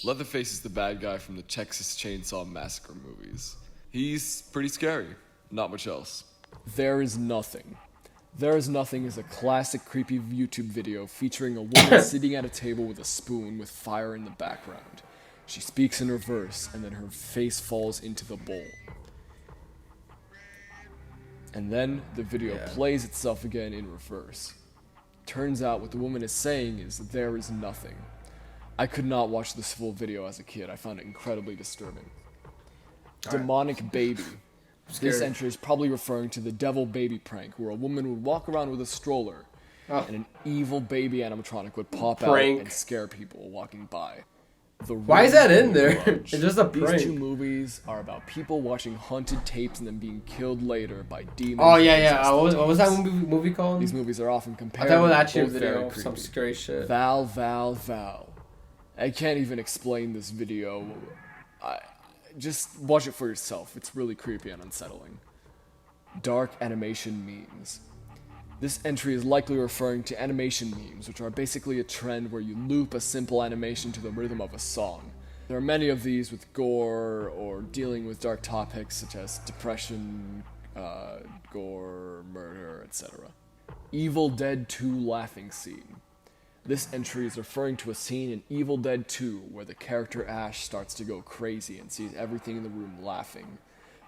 Leatherface is the bad guy from the Texas Chainsaw Massacre movies. He's pretty scary. Not much else. There is Nothing. There is Nothing is a classic creepy YouTube video featuring a woman sitting at a table with a spoon with fire in the background. She speaks in reverse, and then her face falls into the bowl. And then the video plays itself again in reverse. Turns out what the woman is saying is there is nothing. I could not watch this full video as a kid. I found it incredibly disturbing. Demonic Baby. This Scared. entry is probably referring to the devil baby prank, where a woman would walk around with a stroller, Oh. and an evil baby animatronic would pop Prank. out and scare people walking by. The Why is Ring that in and there? Grudge. It's just a These prank. two movies are about people watching haunted tapes and then being killed later by demons. Oh and yeah, yeah. possessed What was that tapes. movie called? These movies are often I compared. thought it was and actually a both very video of some creepy. scary shit. Val. I can't even explain this video. Just watch it for yourself. It's really creepy and unsettling. Dark animation memes. This entry is likely referring to animation memes, which are basically a trend where you loop a simple animation to the rhythm of a song. There are many of these with gore or dealing with dark topics such as depression, gore, murder, etc. Evil Dead 2 laughing scene. This entry is referring to a scene in Evil Dead 2 where the character Ash starts to go crazy and sees everything in the room laughing.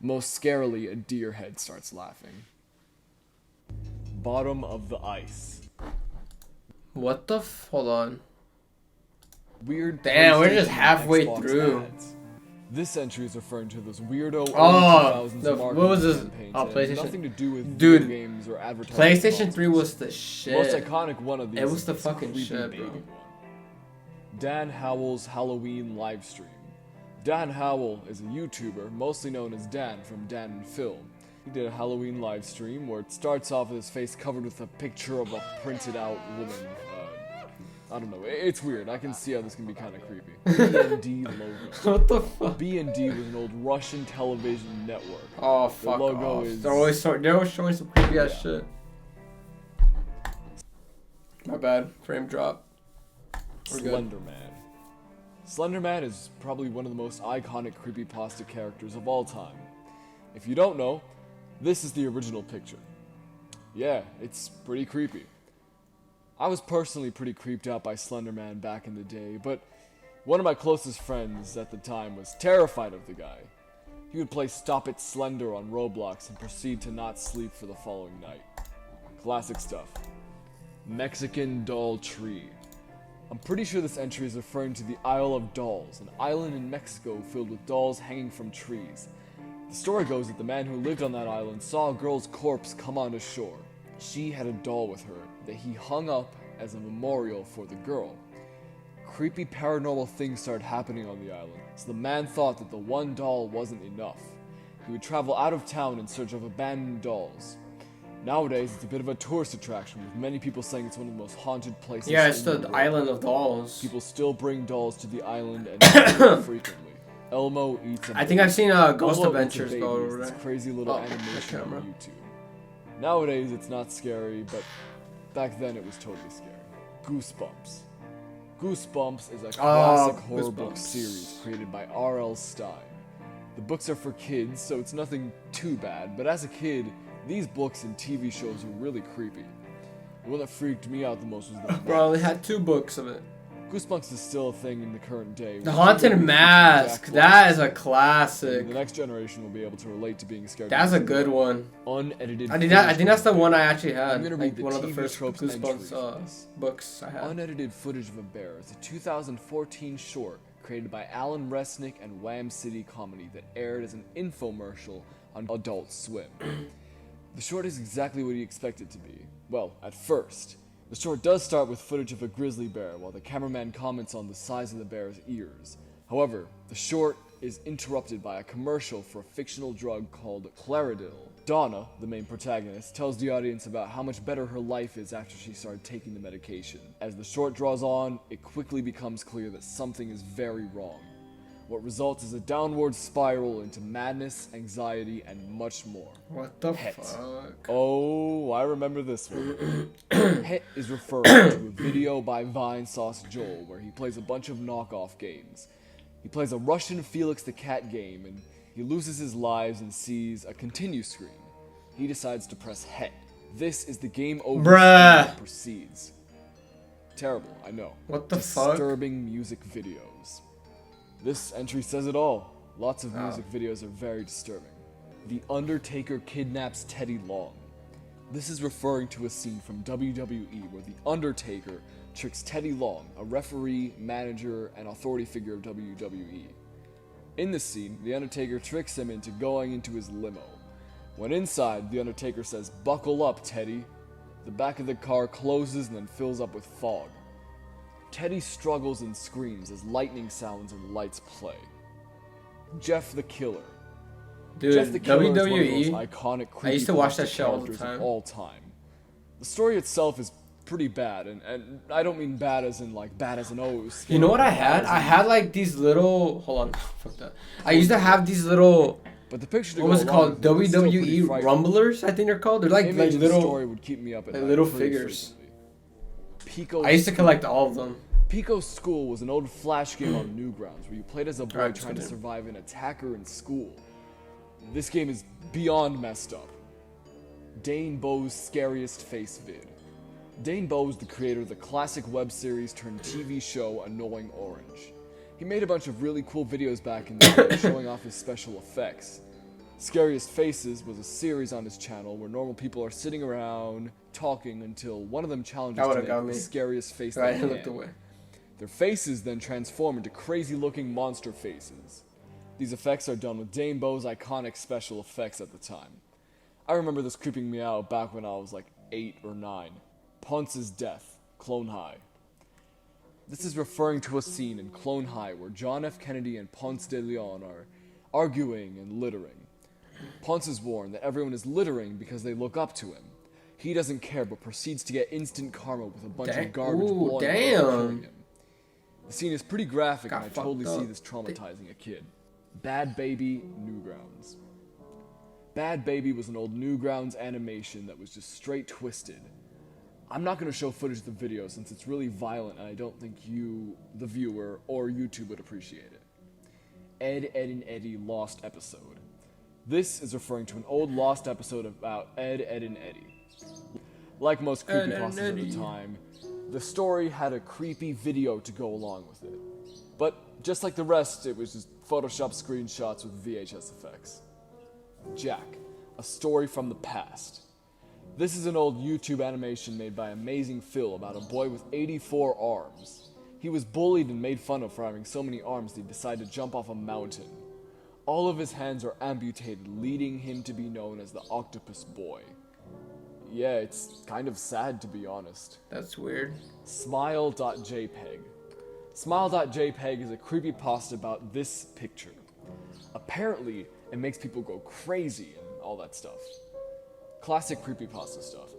Most scarily, a deer head starts laughing. Bottom of the Ice. What the hold on. Weird. Damn, we're PlayStation just and halfway Xbox through. ads. This entry is referring to those weirdo Oh, early 2000s what marketing was this? campaigns Oh, that had PlayStation. nothing to do with Dude, video games or advertising. PlayStation 3 consoles. was the The most shit. iconic one of these. It was is the this fucking creepy shit, baby bro. one. Dan Howell's Halloween livestream. Dan Howell is a YouTuber, mostly known as Dan from Dan and Phil. He did a Halloween live stream where it starts off with his face covered with a picture of a printed out woman. I don't know, it's weird. I can see how this can be kind of creepy. B&D logo. What the fuck? B&D was an old Russian television network. Oh fuck logo off. is- They're always showing some creepy ass Yeah. shit. My bad. Frame drop. We're good. Slender Man. Slender Man is probably one of the most iconic creepypasta characters of all time. If you don't know, this is the original picture. Yeah, it's pretty creepy. I was personally pretty creeped out by Slender Man back in the day, but one of my closest friends at the time was terrified of the guy. He would play Stop It Slender on Roblox and proceed to not sleep for the following night. Classic stuff. Mexican Doll Tree. I'm pretty sure this entry is referring to the Isle of Dolls, an island in Mexico filled with dolls hanging from trees. The story goes that the man who lived on that island saw a girl's corpse come onto shore. She had a doll with her that he hung up as a memorial for the girl. Creepy paranormal things started happening on the island, so the man thought that the one doll wasn't enough. He would travel out of town in search of abandoned dolls. Nowadays, it's a bit of a tourist attraction, with many people saying it's one of the most haunted places Yeah, it's in the world. Island of Dolls. People still bring dolls to the island and visit it frequently. Elmo eats a I think I've seen Ghost Elmo Adventures Eats a go Baby over is there. this crazy little Oh, animation the camera. on YouTube. Nowadays, it's not scary, but back then it was totally scary. Goosebumps. Goosebumps is a classic horror book Goosebumps. series created by R.L. Stein. The books are for kids, so it's nothing too bad, but as a kid, these books and TV shows were really creepy. The one that freaked me out the most was the Bro, they had 2 books of it. Goosebumps is still a thing in the current day. The Haunted Mask. That is a classic. The next generation will be able to relate to being scared. That's a good one. Unedited. I think that's the one I actually had. I'm gonna Like read the one of the TV first tropes entries Goosebumps for this. books I had. Unedited footage of a bear is a 2014 short created by Alan Resnick and Wham City Comedy that aired as an infomercial on Adult Swim. The short is exactly what you expect it to be. Well, at first. The short does start with footage of a grizzly bear while the cameraman comments on the size of the bear's ears. However, the short is interrupted by a commercial for a fictional drug called Claridil. Donna, the main protagonist, tells the audience about how much better her life is after she started taking the medication. As the short draws on, it quickly becomes clear that something is very wrong. What results is a downward spiral into madness, anxiety, and much more. What the Het. fuck? Oh, I remember this one. Het is referring to a video by Vine Sauce Joel where he plays a bunch of knockoff games. He plays a Russian Felix the Cat game and he loses his lives and sees a continue screen. He decides to press Het. This is the game over screen Bruh. that proceeds. Terrible, I know. What the fuck? Disturbing music videos. This entry says it all. Lots of music videos are very disturbing. The Undertaker kidnaps Teddy Long. This is referring to a scene from WWE where The Undertaker tricks Teddy Long, a referee, manager, and authority figure of WWE. In this scene, The Undertaker tricks him into going into his limo. When inside, The Undertaker says, "Buckle up, Teddy." The back of the car closes and then fills up with fog. Teddy struggles and screams as lightning sounds and lights play. Jeff the Killer. Jeff Dude, the Killer is one of the WWE. most iconic I used to watch creepypasta that show all the characters time. of all time. The story itself is pretty bad, and I don't mean bad as in like bad as an O's. You know what I had? I had like these little. Hold on, fuck that. I used to have these little. But the picture to What go was it along called? with it is still pretty WWE frightening. Rumblers, I think they're called. They're like Image of the little. story would keep me up at like night little pretty figures. frequently. Pico. I used to collect all of them. Pico School was an old flash game on Newgrounds where you played as a boy Alright, trying to continue. survive an attacker in school. This game is beyond messed up. Dane Bowe's Scariest Face Vid. Dane Bowe is the creator of the classic web series turned TV show Annoying Orange. He made a bunch of really cool videos back in the day showing off his special effects. Scariest Faces was a series on his channel where normal people are sitting around talking until one of them challenges That to would've make got the me. scariest face Right, they I can. looked away. Their faces then transform into crazy-looking monster faces. These effects are done with Dane Bow's iconic special effects at the time. I remember this creeping me out back when I was like 8 or 9. Ponce's death, Clone High. This is referring to a scene in Clone High where John F. Kennedy and Ponce de Leon are arguing and littering. Ponce is warned that everyone is littering because they look up to him. He doesn't care but proceeds to get instant karma with a bunch of garbage blowing up and killing him. The scene is pretty graphic and I totally see this traumatizing a kid. Bad Baby Newgrounds. Bad Baby was an old Newgrounds animation that was just straight twisted. I'm not going to show footage of the video since it's really violent and I don't think you, the viewer, or YouTube would appreciate it. Ed, Edd and Eddy Lost Episode. This is referring to an old lost episode about Ed, Edd and Eddy. Like most creepypastas of the time, the story had a creepy video to go along with it. But just like the rest, it was just Photoshop screenshots with VHS effects. Jack, a story from the past. This is an old YouTube animation made by Amazing Phil about a boy with 84 arms. He was bullied and made fun of for having so many arms that he decided to jump off a mountain. All of his hands are amputated, leading him to be known as the Octopus Boy. Yeah, it's kind of sad to be honest. That's weird. Smile.jpg. Smile.jpg is a creepypasta about this picture. Apparently, it makes people go crazy and all that stuff. Classic creepypasta stuff.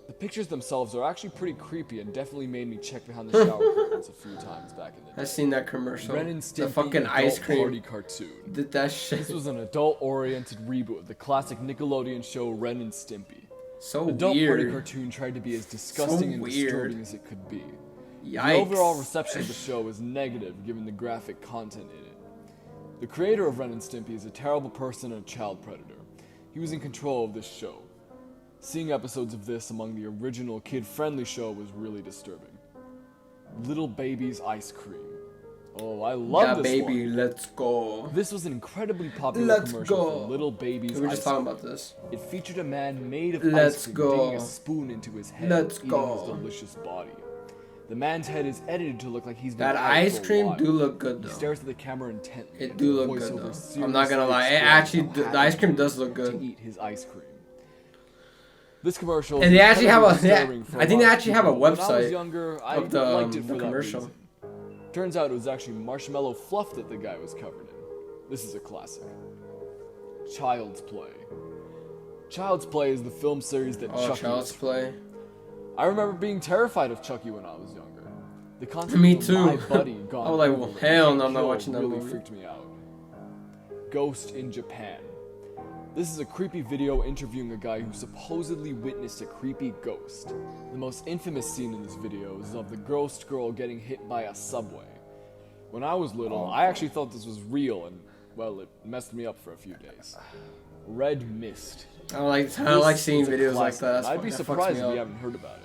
The pictures themselves are actually pretty creepy and definitely made me check behind the shower curtains a few times back in the day. I've seen that commercial. Ren and Stimpy, the fucking adult ice cream party cartoon. Did that shit. This was an adult-oriented reboot of the classic Nickelodeon show Ren and Stimpy. So Adult weird. party cartoon tried to be as disgusting and weird. disturbing as it could be. Yikes. The overall reception of the show was negative given the graphic content in it. The creator of Ren and Stimpy is a terrible person and a child predator. He was in control of this show. Seeing episodes of this among the original kid-friendly show was really disturbing. Little Baby's Ice Cream. Oh, I love that this baby, one. let's go. This was an incredibly popular Let's commercial go. for Little Baby's We were Ice just talking Cream. about this. It featured a man made of Let's ice cream go. digging a spoon into his head Let's and eating go. his delicious body. The man's head is edited to look like he's been That at it ice for a cream while. do look good He though. stares at the camera intently. It and do the look good voiceover though. I'm not gonna lie. It seriously actually, explains how the ice happy cream does look to good. eat his ice cream. This commercial. And they actually have incredibly a. disturbing for I think lot they of actually have a people. When I was website younger, I of the, liked it the for that commercial. reason. Turns out it was actually marshmallow fluff that the guy was covered in. This is a classic. Child's Play. Child's Play is the film series that Oh, Chucky Child's was. Play. I remember being terrified of Chucky when I was younger. The concept Me of too. my buddy gone I was like, evil well, and hell getting no, I'm not killed watching that really movie. freaked me out. Ghost in Japan. This is a creepy video interviewing a guy who supposedly witnessed a creepy ghost. The most infamous scene in this video is of the ghost girl getting hit by a subway. When I was little, I actually thought this was real and, well, it messed me up for a few days. Red Mist. I don't like This seeing is a videos like classic, that. and I'd be That fucks surprised me if you up. haven't heard about it.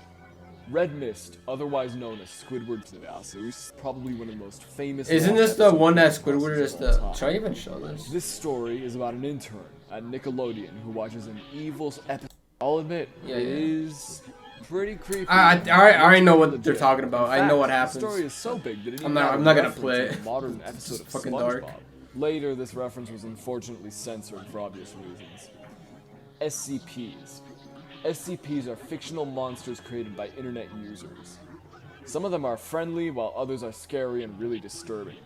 Red Mist, otherwise known as Squidward's Yasu, is probably one of the most famous. Isn't lost this the episodes one that of Squidward is all the? time. Should I even show this? This story is about an intern at Nickelodeon who watches an evil episode. I'll admit, Yeah, it yeah. is pretty creepy. I already know what they're Legit. talking about. In I know what fact, the happens. story is so big that it I'm even not- had a I'm not gonna reference play in it. a modern episode of fucking SpongeBob. dark. Later, this reference was unfortunately censored for obvious reasons. SCPs. SCPs are fictional monsters created by internet users. Some of them are friendly, while others are scary and really disturbing.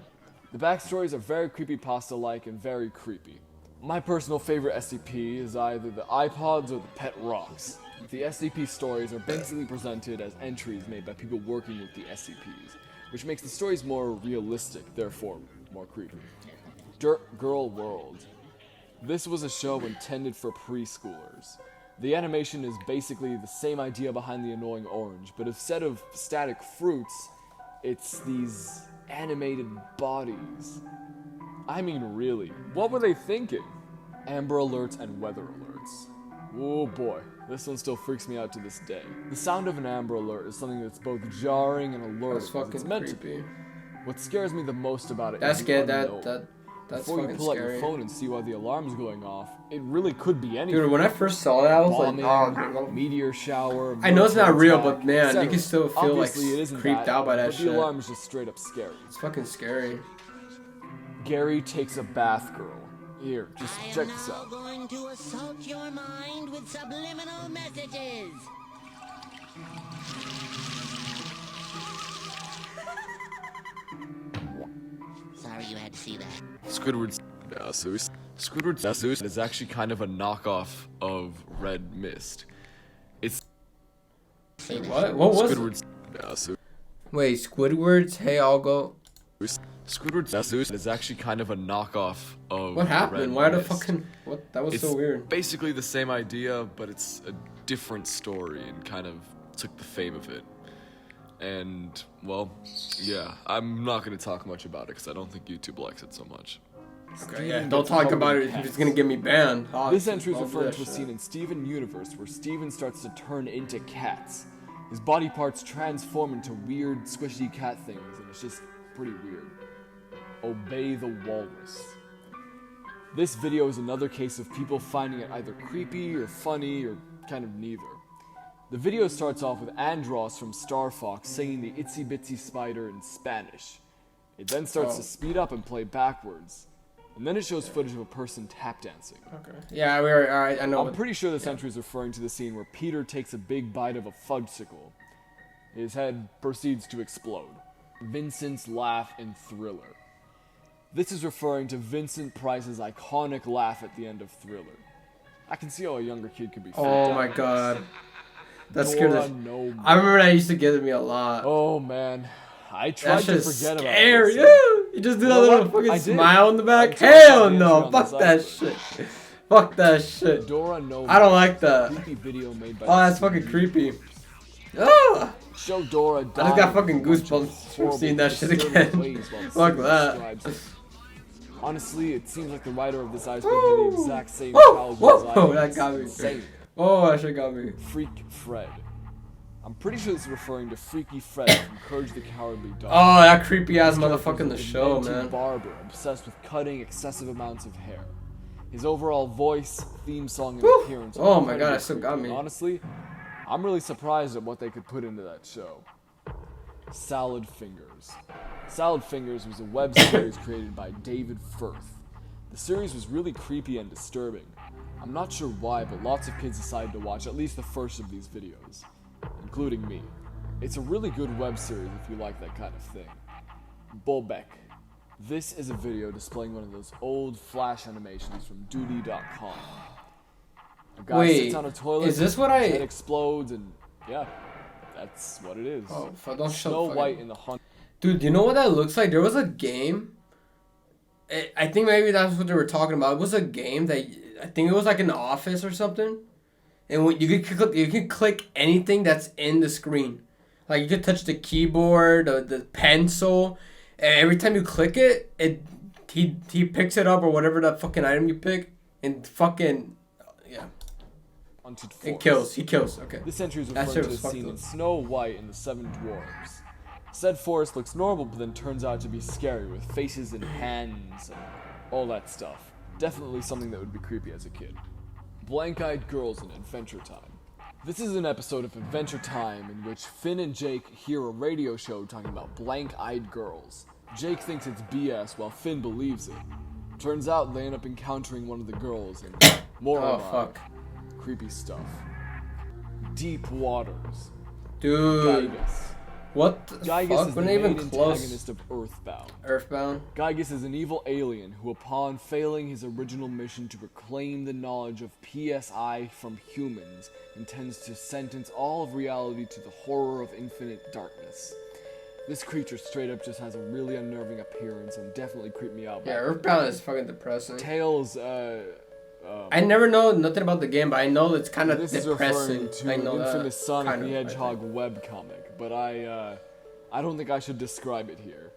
The backstories are very creepypasta-like and very creepy. My personal favorite SCP is either the iPods or the pet rocks. The SCP stories are basically presented as entries made by people working with the SCPs, which makes the stories more realistic, therefore more creepy. Dirt Girl World. This was a show intended for preschoolers. The animation is basically the same idea behind the annoying orange, but instead of static fruits, it's these animated bodies. I mean, really, what were they thinking? Amber Alerts and Weather Alerts. Oh boy, this one still freaks me out to this day. The sound of an Amber Alert is something that's both jarring and alerting That's as fucking it's meant to be. creepy. What scares me the most about it That's is good. the unknown. That That's Before you fucking pull out scary. your phone and see why the alarm's going off, it really could be anything. Dude, when I first saw that, I was like, Bombing, oh, meteor shower. I know it's not military real, attack, but man, you etc. can still feel Obviously, it like isn't creeped out by that but shit. the alarm is just straight up scary. It's fucking scary. Gary takes a bath girl. Here, just check this out. Going to assault your mind with subliminal messages. Sorry you had to see that. Squidward's Squidward's is actually kind of a knockoff of Red Mist. It's Wait, what? What was it? Squidward's Wait, Squidward's Hey I'll Go. Squidward's is actually kind of a knockoff of What happened? Red Why the Mist. fucking what? That was It's so weird. basically the same idea, but it's a different story and kind of took the fame of it. And, well, yeah, I'm not going to talk much about it because I don't think YouTube likes it so much. Okay, yeah, don't talk about it if it's gonna get me banned. This entry is I'll do referring that to a shit. scene in Steven Universe where Steven starts to turn into cats. His body parts transform into weird, squishy cat things, and it's just pretty weird. Obey the Walrus. This video is another case of people finding it either creepy or funny or kind of neither. The video starts off with Andros from Star Fox singing the Itsy Bitsy Spider in Spanish. It then starts to speed up and play backwards. And then it shows footage of a person tap dancing. Okay. Yeah, we are. Alright, I know. I'm pretty sure this entry is referring to the scene where Peter takes a big bite of a fudgesicle. His head proceeds to explode. Vincent's laugh in Thriller. This is referring to Vincent Price's iconic laugh at the end of Thriller. I can see how a younger kid could be freaked Oh out my by this. god. That scared Dora the. No More. I remember that used to get me a lot. Oh man, I That tried to shit's forget about scary. this. Yeah. You just do that know little what? fucking I did. smile in the back. Until I Hell saw the entry no. on Fuck this that Iceberg. shit. Fuck that shit. Dora No More. I don't like that. Creepy video made by Oh, that's the fucking creepy. Oh, Show Dora I just dying got fucking in a bunch of goosebumps from horrible, seeing that shit disturbing again. ways while the Fuck scene that. describes it. Honestly, it seems like the writer of this Iceberg had the Woo. exact same Whoa, childhood as I whoa, did. that got me. It's insane. Oh, that shit got me. Freak Fred. I'm pretty sure this is referring to Freaky Fred from Courage the Cowardly Dog. Oh, that creepy ass This character motherfucker in the is a show, demented man. barber obsessed with cutting excessive amounts of hair. His overall voice, theme song, and Woo. appearance. are Oh my incredibly god, that still got creepy, me. and honestly, I'm really surprised at what they could put into that show. Salad Fingers. Salad Fingers was a web series created by David Firth. The series was really creepy and disturbing. I'm not sure why, but lots of kids decided to watch at least the first of these videos, including me. It's a really good web series if you like that kind of thing. Bolbeck. This is a video displaying one of those old flash animations from Duty.com. A guy Wait, sits on a toilet, is this what I- it explodes, and yeah, that's what it is. Oh, fuck, don't show Snow fucking- White in the Hunt. Dude, you know what that looks like? There was a game. I think maybe that's what they were talking about. It was a game that I think it was like an office or something, and when you could click anything that's in the screen, like you could touch the keyboard, the pencil, and every time you click it, he picks it up or whatever that fucking item you pick, and fucking yeah, Haunted it Forest. kills. He kills. Okay. This entry is That referring shit to was the scene fucked in up. Snow White and the Seven Dwarfs. Said forest looks normal, but then turns out to be scary with faces and hands and all that stuff. Definitely something that would be creepy as a kid. Blank-Eyed Girls in Adventure Time. This is an episode of Adventure Time in which Finn and Jake hear a radio show talking about blank-eyed girls. Jake thinks it's BS while Finn believes it. Turns out they end up encountering one of the girls and more Oh on fuck, creepy stuff. Deep Waters. dude. Gygus. What the Gygus fuck? is We're the not even main close. antagonist of Earthbound. Earthbound. Gygus is an evil alien who, upon failing his original mission to reclaim the knowledge of PSI from humans, intends to sentence all of reality to the horror of infinite darkness. This creature straight up just has a really unnerving appearance and definitely creeped me out. Yeah, Earthbound is fucking depressing. Tails, I never know nothing about the game, but I know it's kind of this is depressing. referring to I know that. Infamous Sonic kind the of, I Hedgehog think. webcomic, but I don't think I should describe it here.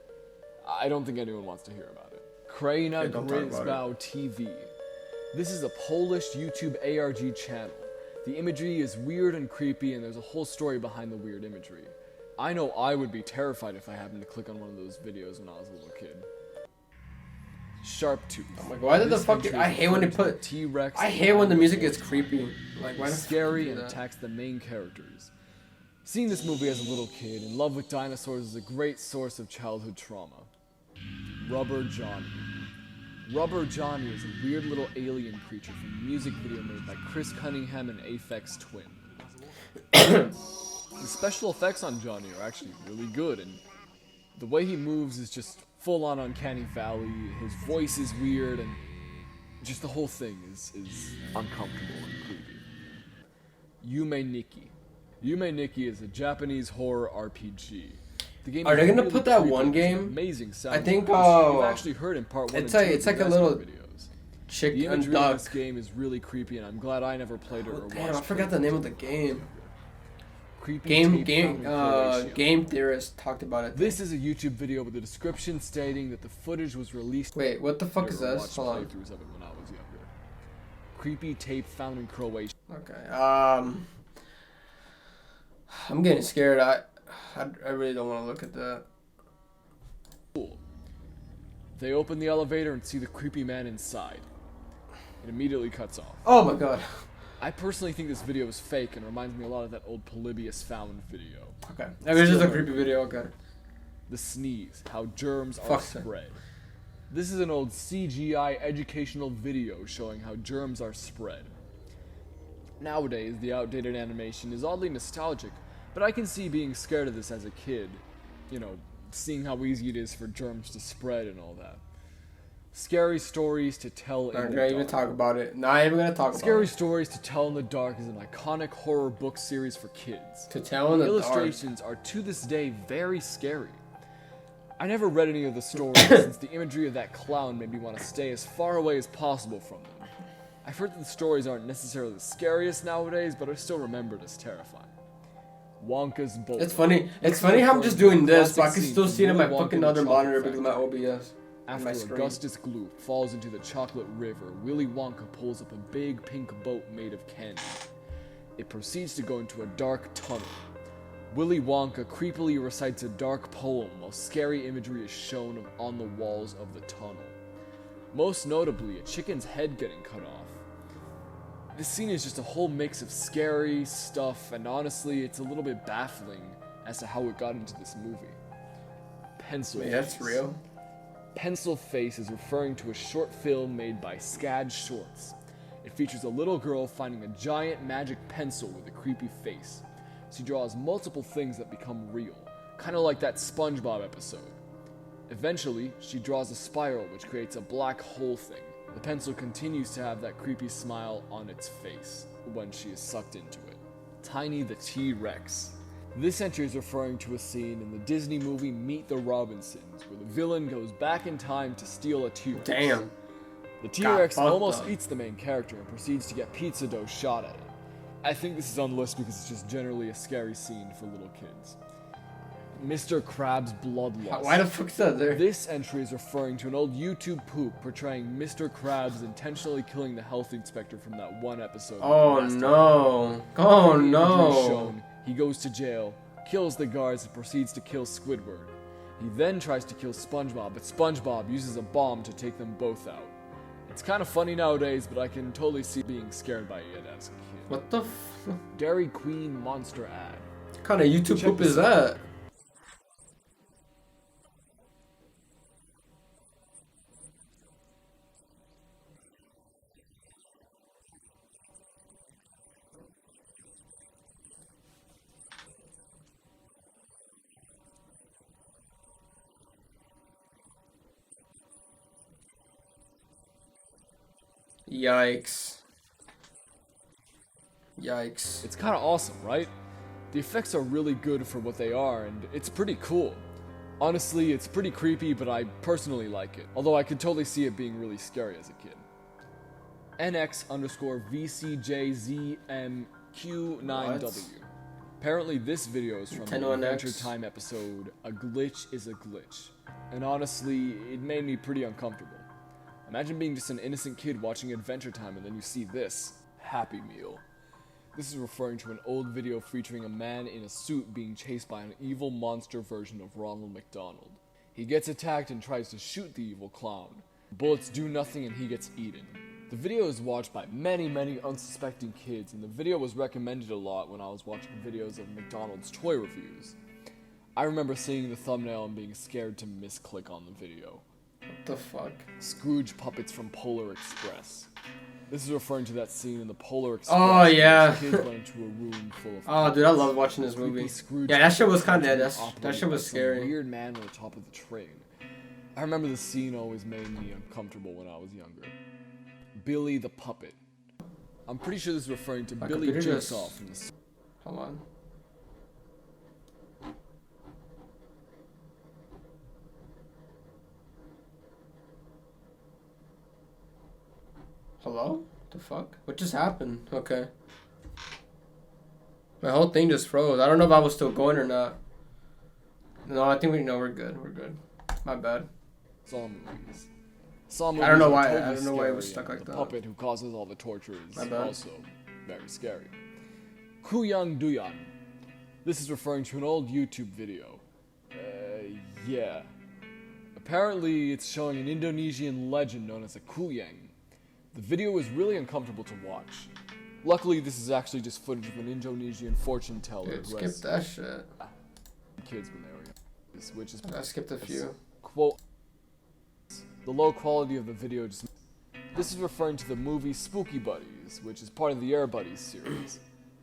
I don't think anyone wants to hear about it. Kraina Yeah, don't talk about Gryzbał TV. This is a Polish YouTube ARG channel. The imagery is weird and creepy, and there's a whole story behind the weird imagery. I know I would be terrified if I happened to click on one of those videos when I was a little kid. Sharp Tooth. I'm like, why did the This fuck? entry I hate when they refers to put. the T-Rex. I hate when the music and gets creepy. Like, why the fuck scary do and that? attacks the main characters. Seeing this movie as a little kid in love with dinosaurs is a great source of childhood trauma. Rubber Johnny. Rubber Johnny is a weird little alien creature from a music video made by Chris Cunningham and Aphex Twin. The special effects on Johnny are actually really good, and the way he moves is just full on Uncanny Valley. His voice is weird, and just the whole thing is uncomfortable and creepy. Yume Nikki. Yume Nikki is a Japanese horror RPG. The game Are is they gonna really put that creepy one with an game? Amazing sound. I think, You've actually heard in part 1 it's and like 2 it's of like a the little Iceberg videos. chick The and imagery of duck. this game is really creepy, and I'm glad I never played it or watched Damn, I forgot the name of the game. Creepy Game tape found in Croatia. game theorist talked about it. This is a YouTube video with a description stating that the footage was released. Wait, what the fuck I is never this? watched Hold on. playthroughs of it when I was younger. Creepy tape found in Croatia. Okay. I'm getting scared. I really don't want to look at that. They open the elevator and see the creepy man inside. It immediately cuts off. Oh my god. I personally think this video is fake and reminds me a lot of that old Polybius Found video. Okay. It was just a creepy video. Okay. The sneeze, how germs are Fuck that. spread. This is an old CGI educational video showing how germs are spread. Nowadays, the outdated animation is oddly nostalgic, but I can see being scared of this as a kid. You know, seeing how easy it is for germs to spread and all that. Scary stories to tell in Not the gonna even dark. talk about it. Not even gonna talk Scary about it. Stories to Tell in the Dark is an iconic horror book series for kids. To tell in the dark. Illustrations are to this day very scary. I never read any of the stories since the imagery of that clown made me want to stay as far away as possible from them. I've heard that the stories aren't necessarily the scariest nowadays, but are still remembered as terrifying. Wonka's Bolt. It's funny. It's funny how I'm just doing this, but I can still see it in my fucking other monitor because of my OBS. and my After screen. Augustus Gloop falls into the chocolate river, Willy Wonka pulls up a big pink boat made of candy. It proceeds to go into a dark tunnel. Willy Wonka creepily recites a dark poem while scary imagery is shown on the walls of the tunnel. Most notably, a chicken's head getting cut off. This scene is just a whole mix of scary stuff, and honestly, it's a little bit baffling as to how it got into this movie. Pencil Wait, that's Face. real? Pencil Face is referring to a short film made by Scad Shorts. It features a little girl finding a giant magic pencil with a creepy face. She draws multiple things that become real, kind of like that SpongeBob episode. Eventually, she draws a spiral which creates a black hole thing. The pencil continues to have that creepy smile on its face when she is sucked into it. Tiny the T-Rex. This entry is referring to a scene in the Disney movie Meet the Robinsons, where the villain goes back in time to steal a T-Rex. Damn. The T-Rex fucked almost up. eats the main character and proceeds to get pizza dough shot at it. I think this is on the list because it's just generally a scary scene for little kids. Mr. Krabs' Bloodlust. Why the fuck is that there? This entry is referring to an old YouTube poop portraying Mr. Krabs intentionally killing the health inspector from that one episode. Oh Last time. no. Oh In the imagery no. shown, he goes to jail, kills the guards, and proceeds to kill Squidward. He then tries to kill SpongeBob, but SpongeBob uses a bomb to take them both out. It's kind of funny nowadays, but I can totally see being scared by it as a kid. What the Dairy Queen monster ad. kind of YouTube Check poop this is that? Yikes. Yikes. It's kind of awesome, right? The effects are really good for what they are, and it's pretty cool. Honestly, it's pretty creepy, but I personally like it. Although I could totally see it being really scary as a kid. NX_VCJZMQ9W. What? Apparently this video is from the 10-1X. Adventure Time episode, A Glitch is a Glitch. And honestly, it made me pretty uncomfortable. Imagine being just an innocent kid watching Adventure Time and then you see this. Happy Meal. This is referring to an old video featuring a man in a suit being chased by an evil monster version of Ronald McDonald. He gets attacked and tries to shoot the evil clown, Bullets do nothing and he gets eaten. The video is watched by many unsuspecting kids, and the video was recommended a lot when I was watching videos of McDonald's toy reviews. I remember seeing the thumbnail and being scared to misclick on the video. What the fuck? Scrooge puppets from Polar Express. This is referring to that scene in the Polar Express. Oh, yeah. Where kids went into a room full of Oh, dude, I love watching this creepy movie. Scrooge Yeah, that shit was kind of puppets that shit was operated by some scary. Weird man on the top of the train. I remember the scene always made me uncomfortable when I was younger. Billy the Puppet. I'm pretty sure this is referring to My Billy computer just- Jigsaw from the... Hold on. Hello? The fuck? What just happened? Okay. My whole thing just froze. I don't know if I was still going or not. No, I think we're good. We're good. My bad. Saw movies. Saw I don't know movies why- are I don't know why it was scary, stuck and like the that. puppet who causes all the torture My is bad. also very scary. Kuyang Duyan. This is referring to an old YouTube video. Yeah. Apparently, it's showing an Indonesian legend known as a Kuyang. The video was really uncomfortable to watch. Luckily, this is actually just footage of an Indonesian fortune teller Dude, who skip has that shit. kids when they were young, which is I skipped a few. quote. The low quality of the video just. This is referring to the movie Spooky Buddies, which is part of the Air Buddies series.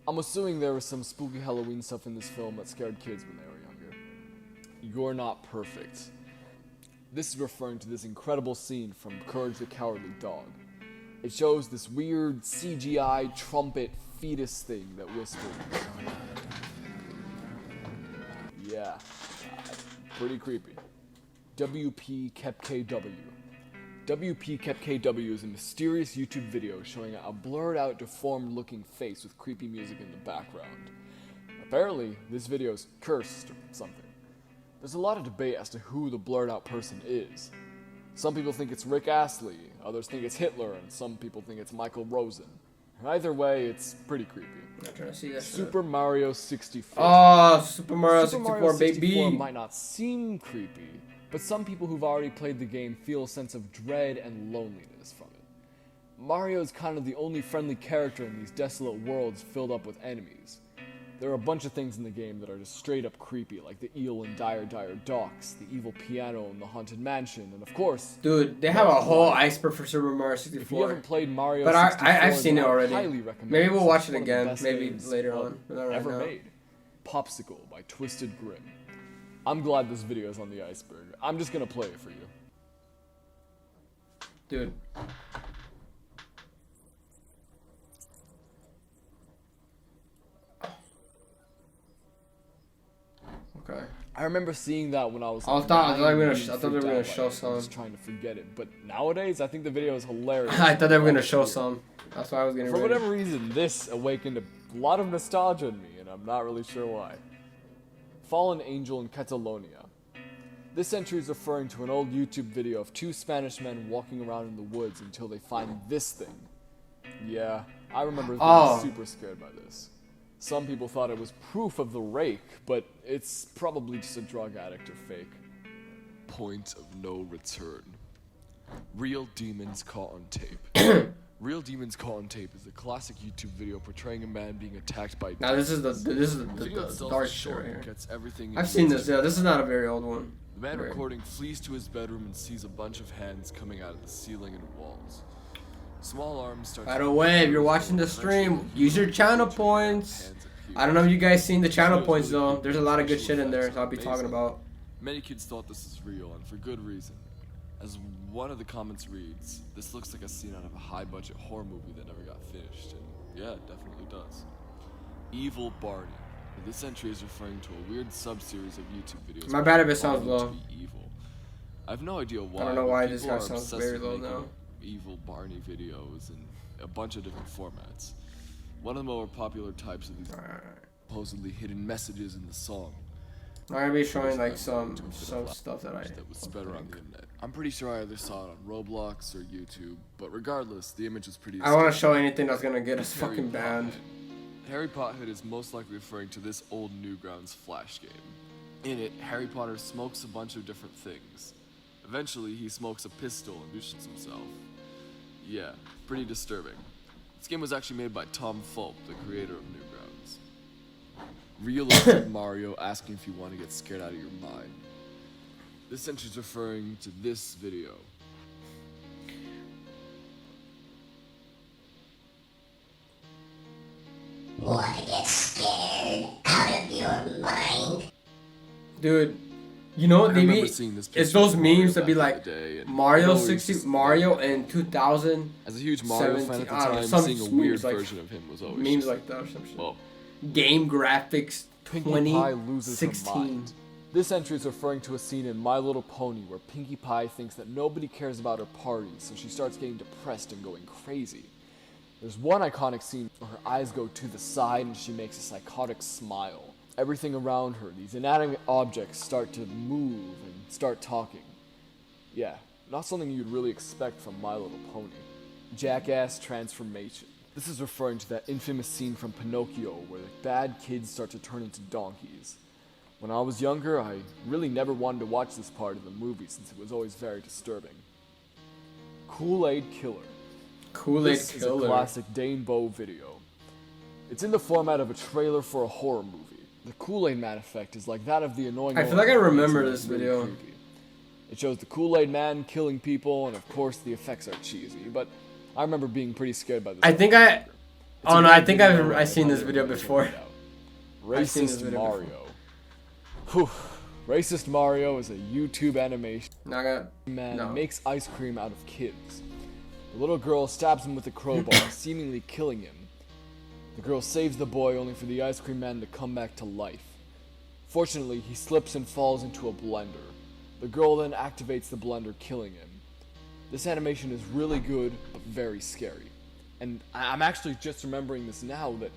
I'm assuming there was some spooky Halloween stuff in this film that scared kids when they were younger. You're not perfect. This is referring to this incredible scene from Courage the Cowardly Dog. It shows this weird CGI trumpet fetus thing that whispers. Yeah, pretty creepy. WP Kept KW. WP Kept KW is a mysterious YouTube video showing a blurred out, deformed looking face with creepy music in the background. Apparently, this video is cursed or something. There's a lot of debate as to who the blurred out person is. Some people think it's Rick Astley, others think it's Hitler, and some people think it's Michael Rosen. Either way, it's pretty creepy. I'm not trying to see that shit. Super Mario 64. Oh, Super Mario Super 64, Mario 64 baby. might not seem creepy, but some people who've already played the game feel a sense of dread and loneliness from it. Mario is kind of the only friendly character in these desolate worlds filled up with enemies. There are a bunch of things in the game that are just straight up creepy, like the eel in Dire Docks, the evil piano in the Haunted Mansion, and of course... Dude, they have a whole iceberg for Super Mario 64. If you haven't played Mario But 64, I've seen it then I already. highly recommend Maybe we'll it. watch It's it one of the again, best maybe games later on, but not right ever now. made. Popsicle by Twisted Grim. I'm glad this video is on the Iceberg. I'm just gonna play it for you. Dude. Okay. I remember seeing that when I was. I thought they were gonna show some. I was trying to forget it, but nowadays I think the video is hilarious. I thought they were gonna show some. That's why I was getting For ready. whatever reason, this awakened a lot of nostalgia in me, and I'm not really sure why. Fallen Angel in Catalonia. This entry is referring to an old YouTube video of two Spanish men walking around in the woods until they find this thing. Yeah, I remember being Oh. super scared by this. Some people thought it was proof of the rake, but it's probably just a drug addict or fake. Point of no return. Real Demons Caught on Tape. Real Demons Caught on Tape is a classic YouTube video portraying a man being attacked by Now this is the video itself dark is shit short right and here. gets everything I've it seen needs this. Yeah, this is not a very old one. The man Right. recording flees to his bedroom and sees a bunch of hands coming out of the ceiling and walls. Small arms start. By the way, if you're watching the stream, use your channel points. I don't know if you guys seen the channel points though. There's a lot of good shit in there, so I'll be talking about. Many kids thought this was real, and for good reason. As one of the comments reads, this looks like a scene out of a high-budget horror movie that never got finished, and yeah, it definitely does. Evil Barney. This entry is referring to a weird sub-series of YouTube videos. My bad if it where sounds Barney low. to be evil. I have no idea why. I don't know but why this people guy are sounds obsessed very with low making now. Evil Barney videos in a bunch of different formats. One of the more popular types of these supposedly hidden messages in the song. I'm gonna be showing like some stuff that was spread around the internet. I'm pretty sure I either saw it on Roblox or YouTube, but regardless, the image was pretty. I want to show anything that's gonna get us fucking banned. Harry Pothead is most likely referring to this old Newgrounds Flash game. In it, Harry Potter smokes a bunch of different things. Eventually, he smokes a pistol and shoots himself. Yeah, pretty disturbing. This game was actually made by Tom Fulp, the creator of Newgrounds. Realistic Mario asking if you want to get scared out of your mind. This entry's referring to this video. Want to get scared out of your mind? Dude, you know what I they remember be? seeing this It's picture those of Mario memes that be back in like the day, and Mario it always 60, just- Mario in 2000. As a huge Mario fan at the 17, I don't know, time, some seeing a memes weird like- version of him was always Memes just, like that or some shit. whoa. Game graphics Pinkie Pie loses her 2016. mind. This entry is referring to a scene in My Little Pony where Pinkie Pie thinks that nobody cares about her party, so she starts getting depressed and going crazy. There's one iconic scene where her eyes go to the side and she makes a psychotic smile. Everything around her, these inanimate objects, start to move and start talking. Yeah, not something you'd really expect from My Little Pony. Jackass transformation. This is referring to that infamous scene from Pinocchio where the bad kids start to turn into donkeys. When I was younger, I really never wanted to watch this part of the movie since it was always very disturbing. Kool-Aid Killer. Kool-Aid This is a Killer. classic Dane Bow video. It's in the format of a trailer for a horror movie. The Kool-Aid Man effect is like that of the annoying. I feel like I orange remember and this it's really video. creepy. It shows the Kool-Aid Man killing people, and of course the effects are cheesy, but I remember being pretty scared by this. I think video. I. It's Oh a no, great I think video, I've seen and this video everyone should before. check it out. I've seen this Racist video Mario. Whew. Racist Mario is a YouTube animation. No, I got. Man No. makes ice cream out of kids. The little girl stabs him with a crowbar, seemingly killing him. The girl saves the boy only for the ice cream man to come back to life. Fortunately, he slips and falls into a blender. The girl then activates the blender, killing him. This animation is really good, but very scary. And I'm actually just remembering this now that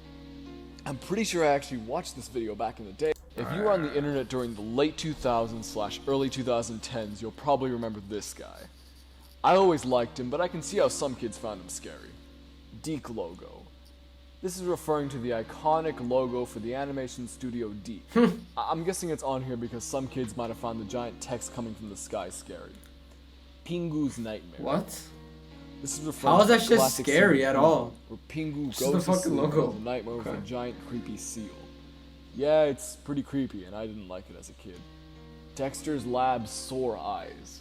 I'm pretty sure I actually watched this video back in the day. If you were on the internet during the late 2000s / early 2010s, you'll probably remember this guy. I always liked him, but I can see how some kids found him scary. Deke logo. This is referring to the iconic logo for the animation studio Deke. I'm guessing it's on here because some kids might have found the giant text coming from the sky scary. Pingu's Nightmare. What? This is referring How is to that the shit classic scary scene at from all? where Pingu Just the goes to fucking sleep logo. with a nightmare with a Okay. giant creepy seal. Yeah, it's pretty creepy, and I didn't like it as a kid. Dexter's Lab's Sore Eyes.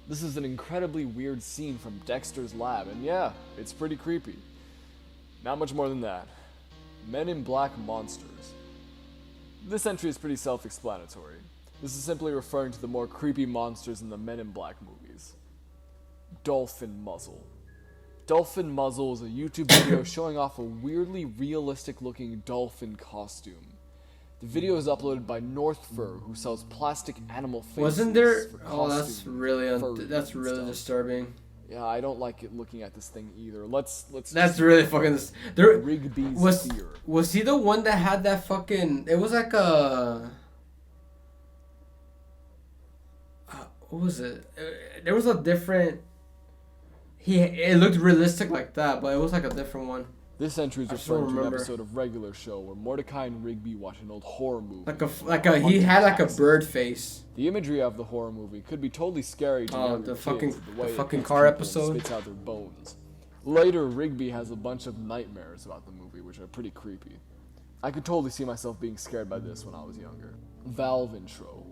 This is an incredibly weird scene from Dexter's Lab, and yeah, it's pretty creepy. Not much more than that. Men in Black Monsters. This entry is pretty self-explanatory. This is simply referring to the more creepy monsters in the Men in Black movies. Dolphin Muzzle. Dolphin Muzzle is a YouTube video showing off a weirdly realistic looking dolphin costume. The video is uploaded by North Fur, who sells plastic animal faces. Wasn't there? for Oh, that's costume really furries that's and really stuff. disturbing. Yeah, I don't like it looking at this thing either. Let's That's really fucking. There Rigby's was Fear. was he the one that had that fucking? It was like a. What was it? There was a different. It looked realistic like that, but it was like a different one. This entry is I just don't referring to an remember. episode of Regular Show where Mordecai and Rigby watch an old horror movie. Like a he had like a bird face. The imagery of the horror movie could be totally scary to Oh, younger the fucking- kids, the way it fucking hits car people and episode. spits out their bones. Later, Rigby has a bunch of nightmares about the movie, which are pretty creepy. I could totally see myself being scared by this when I was younger. Valve intro.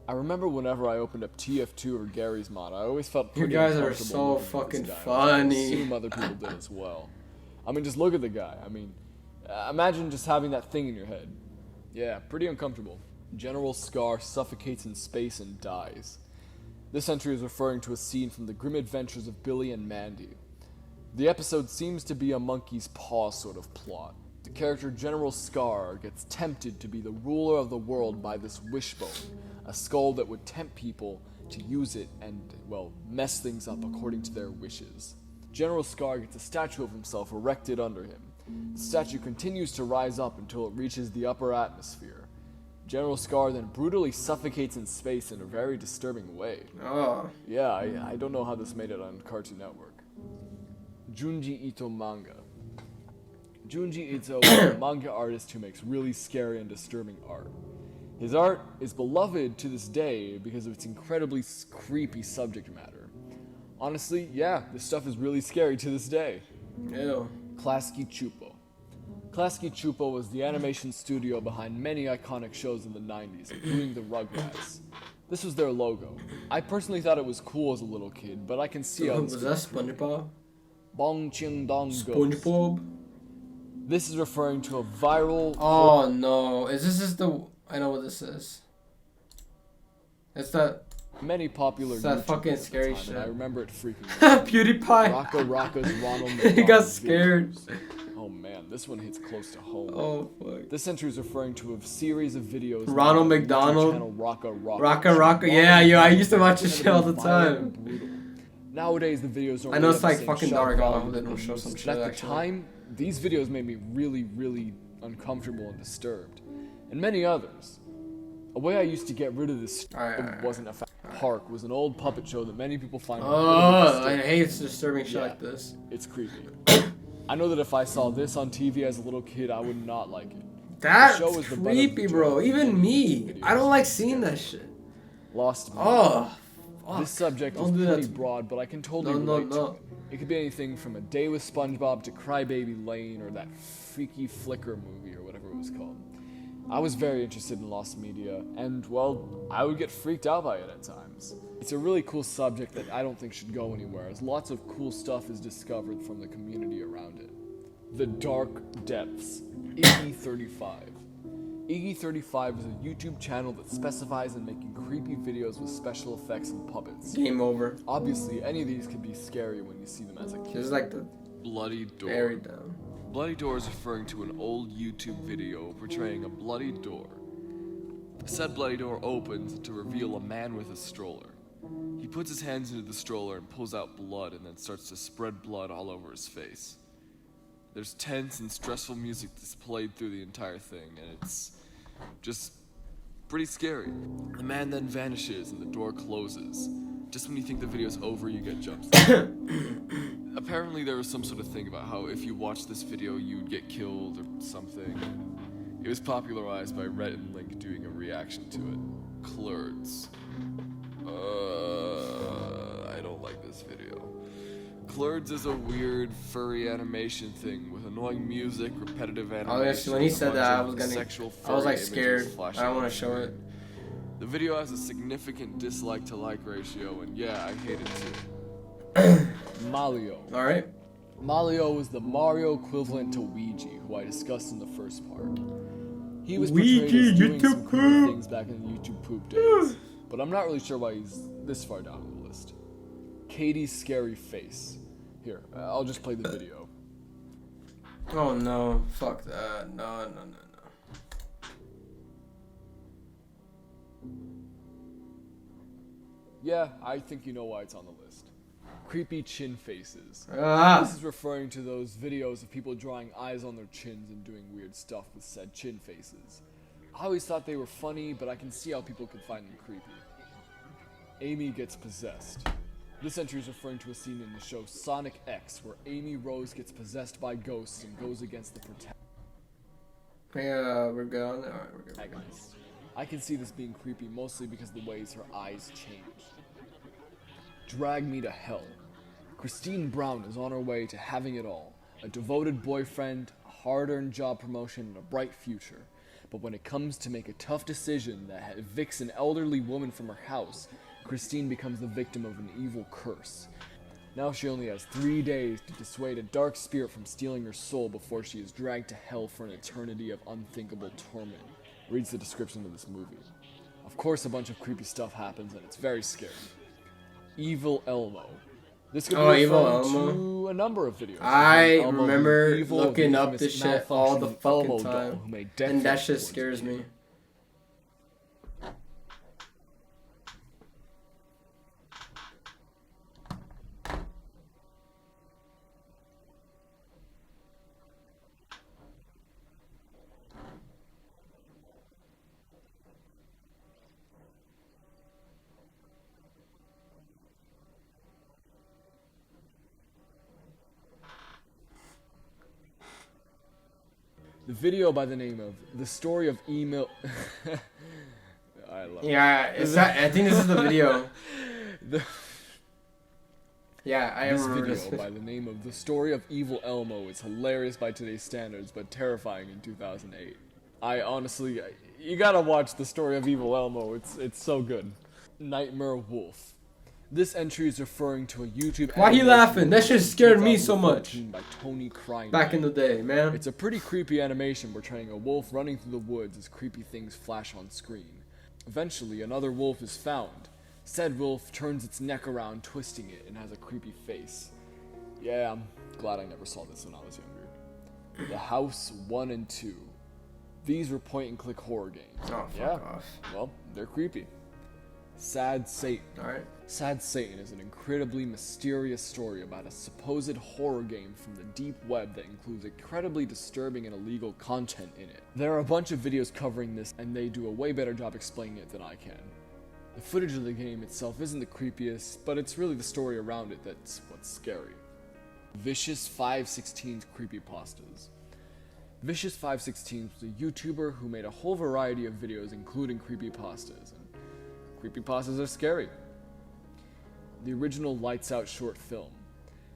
I remember whenever I opened up TF2 or Gary's Mod, I always felt You pretty guys are uncomfortable so looking at fucking this guy. funny. I assume other people did as well. I mean, just look at the guy. I mean, imagine just having that thing in your head. Yeah, pretty uncomfortable. General Scar suffocates in space and dies. This entry is referring to a scene from the grim adventures of Billy and Mandy. The episode seems to be a monkey's paw sort of plot. The character General Scar gets tempted to be the ruler of the world by this wishbone, a skull that would tempt people to use it and, well, mess things up according to their wishes. General Scar gets a statue of himself erected under him. The statue continues to rise up until it reaches the upper atmosphere. General Scar then brutally suffocates in space in a very disturbing way. Oh. Yeah, I don't know how this made it on Cartoon Network. Junji Ito manga. Junji Ito is a manga artist who makes really scary and disturbing art. His art is beloved to this day because of its incredibly creepy subject matter. Honestly, yeah, this stuff is really scary to this day. Ew. Klasky Chupo. Klasky Chupo was the animation studio behind many iconic shows in the 90s, including the Rugrats. This was their logo. I personally thought it was cool as a little kid, but I can see how this Was could that SpongeBob? Bong Ching Dong Ghost. SpongeBob? This is referring to a viral... Oh no. Is this just the... I know what this is. It's that... Many popular It's that YouTubers fucking at the scary time, shit. and I remember it freaking me out. PewDiePie. Rocka Rocka's Ronald He McDonald got scared. videos. Oh man, this one hits close to home. Oh fuck. This entry is referring to a series of videos. Ronald on the YouTube McDonald. channel Rocka Rocka. Rocka. Yeah, yo, I used to watch this shit all the Violent and time. brutal. Nowadays, the videos don't I know really it's have like the same fucking shock dark. I value hope they don't that show used some to. shit, At the actually. time, these videos made me really, really uncomfortable and disturbed, and many others. A way I used to get rid of this Alright. wasn't a fact. Park was an old puppet show that many people find Oh, I hate disturbing shit Yeah. like this. It's creepy. I know that if I saw this on TV as a little kid, I would not like it. That's show is the butt of creepy, the bro. joke. Even me. Videos. I don't like seeing that shit. Lost Me. Oh, fuck. This subject Don't is do that pretty to me. broad, but I can totally No, relate to no. it. It could be anything from A Day with SpongeBob to Crybaby Lane or that Freaky Flicker movie or whatever it was called. I was very interested in lost media, and, well, I would get freaked out by it at times. It's a really cool subject that I don't think should go anywhere, as lots of cool stuff is discovered from the community around it. The Dark Depths, Iggy35. Iggy35 is a YouTube channel that specifies in making creepy videos with special effects and puppets. Game over. Obviously, any of these can be scary when you see them as a This kid. is like the Bloody door. buried down. Bloody door is referring to an old YouTube video portraying a bloody door. Said bloody door opens to reveal a man with a stroller. He puts his hands into the stroller and pulls out blood and then starts to spread blood all over his face. There's tense and stressful music that's played through the entire thing, and it's just pretty scary. The man then vanishes and the door closes. Just when you think the video's over, you get jump scared. Apparently there was some sort of thing about how if you watch this video, you'd get killed or something. It was popularized by Rhett and Link doing a reaction to it. Clerds. I don't like this video. Clerds is a weird furry animation thing with annoying music, repetitive animation. Honestly, when he and a said bunch that, I of was gonna. sexual I was like furry scared. images flashing I don't want on to show it. The video has a significant dislike to like ratio, and yeah, I hate it too. Malio. All right. Malio was the Mario equivalent to Ouija, who I discussed in the first part. He was Ouija, portrayed as doing YouTube some creepy poop. things back in the YouTube poop days, but I'm not really sure why he's this far down the list. Katie's scary face. Here, I'll just play the video. Oh no. Fuck that. No. Yeah, I think you know why it's on the list. Creepy chin faces. Ah. This is referring to those videos of people drawing eyes on their chins and doing weird stuff with said chin faces. I always thought they were funny, but I can see how people could find them creepy. Amy gets possessed. This entry is referring to a scene in the show Sonic X, where Amy Rose gets possessed by ghosts and goes against the Yeah, we're good on that. All right, we're good. protagonist. I can see this being creepy mostly because of the ways her eyes change. Drag Me to Hell. Christine Brown is on her way to having it all. A devoted boyfriend, a hard-earned job promotion, and a bright future. But when it comes to make a tough decision that evicts an elderly woman from her house, Christine becomes the victim of an evil curse. Now she only has 3 days to dissuade a dark spirit from stealing her soul before she is dragged to hell for an eternity of unthinkable torment. Reads the description of this movie. Of course, a bunch of creepy stuff happens, and it's very scary. Evil Elmo. This could be Evil referring Elmo. to a number of videos. I Elmo, the remember evil, looking the up infamous this shit all the malfunctioning fucking Elmo doll time, who made death and that threats shit towards scares people. me. The video by the name of The Story of Email. I love it. Yeah, I think this is the video. The- Yeah, I This remember video this. by the name of The Story of Evil Elmo is hilarious by today's standards, but terrifying in 2008. I honestly, you gotta watch The Story of Evil Elmo, it's so good. Nightmare Wolf. This entry is referring to a YouTube Why he animation laughing? That shit released in scared me so much. 2014 by Tony Kreinman. Back in the day, man. It's a pretty creepy animation portraying a wolf running through the woods as creepy things flash on screen. Eventually, another wolf is found. Said wolf turns its neck around, twisting it, and has a creepy face. Yeah, I'm glad I never saw this when I was younger. The House 1 and 2. These were point-and-click horror games. Oh, fuck Yeah, off. well, they're creepy. Sad Satan. Alright. Sad Satan is an incredibly mysterious story about a supposed horror game from the deep web that includes incredibly disturbing and illegal content in it. There are a bunch of videos covering this, and they do a way better job explaining it than I can. The footage of the game itself isn't the creepiest, but it's really the story around it that's what's scary. Vicious 516's Creepypastas. Vicious 516 was a YouTuber who made a whole variety of videos including creepypastas, and creepypastas are scary. The original Lights Out short film.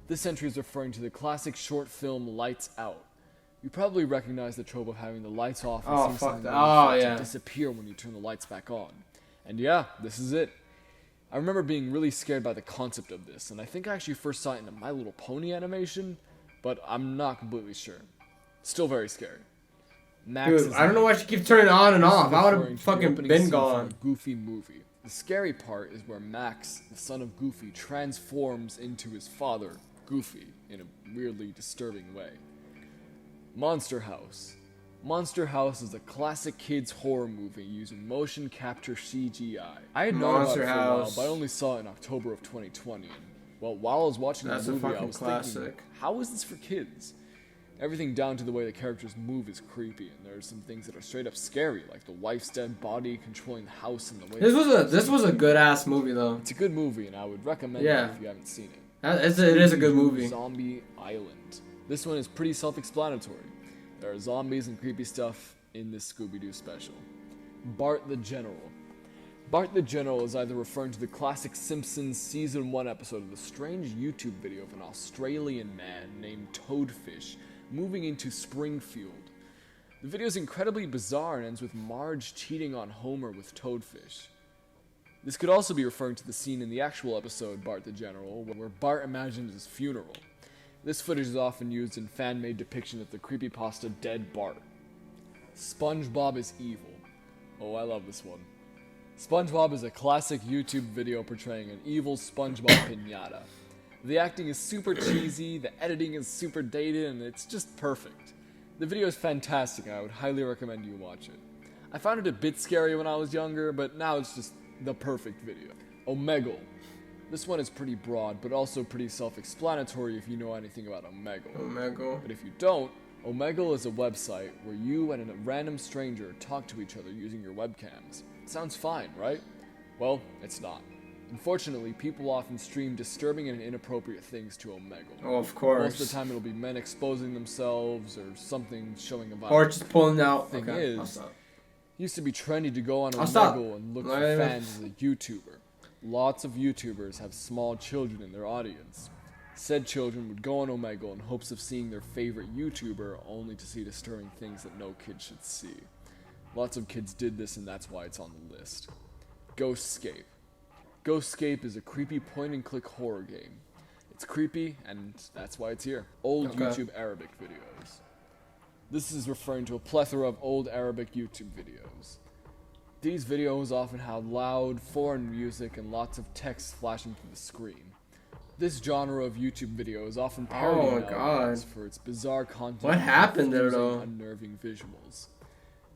This entry is referring to the classic short film Lights Out. You probably recognize the trope of having the lights off and Oh, seeing fuck something that. really Oh, flat yeah. to disappear when you turn the lights back on. And yeah, this is it. I remember being really scared by the concept of this, and I think I actually first saw it in a My Little Pony animation, but I'm not completely sure. Still very scary. Max Dude, is I don't know in why she keeps turning on and This is off. I would referring have to the fucking opening been scene from gone. a Goofy movie. The scary part is where Max, the son of Goofy, transforms into his father, Goofy, in a weirdly disturbing way. Monster House. Monster House is a classic kids horror movie using motion capture CGI. I had known about Monster it for a while, House. but I only saw it in October of 2020. And, well, while I was watching That's the a movie, I fucking was classic. thinking, how is this for kids? Everything down to the way the characters move is creepy, and there are some things that are straight up scary, like the wife's dead body controlling the house and the way. This was a good ass movie though. It's a good movie, and I would recommend Yeah. it if you haven't seen it. It is a good movie. Zombie Island. This one is pretty self-explanatory. There are zombies and creepy stuff in this Scooby-Doo special. Bart the General. Bart the General is either referring to the classic Simpsons Season 1 episode of the strange YouTube video of an Australian man named Toadfish moving into Springfield. The video is incredibly bizarre and ends with Marge cheating on Homer with Toadfish. This could also be referring to the scene in the actual episode Bart the General, where Bart imagines his funeral. This footage is often used in fan-made depiction of the creepypasta Dead Bart. SpongeBob is evil. Oh, I love this one. SpongeBob is a classic YouTube video portraying an evil SpongeBob pinata. The acting is super cheesy, the editing is super dated, and it's just perfect. The video is fantastic, and I would highly recommend you watch it. I found it a bit scary when I was younger, but now it's just the perfect video. Omegle. This one is pretty broad, but also pretty self-explanatory if you know anything about Omegle. Omegle. But if you don't, Omegle is a website where you and a random stranger talk to each other using your webcams. Sounds fine, right? Well, it's not. Unfortunately, people often stream disturbing and inappropriate things to Omegle. Oh, of Most course. of the time it'll be men exposing themselves or something showing a violent. Or just pulling out. Thing Okay, is, I'll stop. Used to be trendy to go on I'll stop. Omegle and look No, for I- fans as a YouTuber. Lots of YouTubers have small children in their audience. Said children would go on Omegle in hopes of seeing their favorite YouTuber, only to see disturbing things that no kid should see. Lots of kids did this, and that's why it's on the list. Ghostscape. Ghostscape is a creepy point-and-click horror game. It's creepy, and that's why it's here. Old Okay. YouTube Arabic videos. This is referring to a plethora of old Arabic YouTube videos. These videos often have loud, foreign music and lots of text flashing through the screen. This genre of YouTube video is often parodied Oh my nowadays God. for its bizarre content What and happened there, confusing, though? unnerving visuals.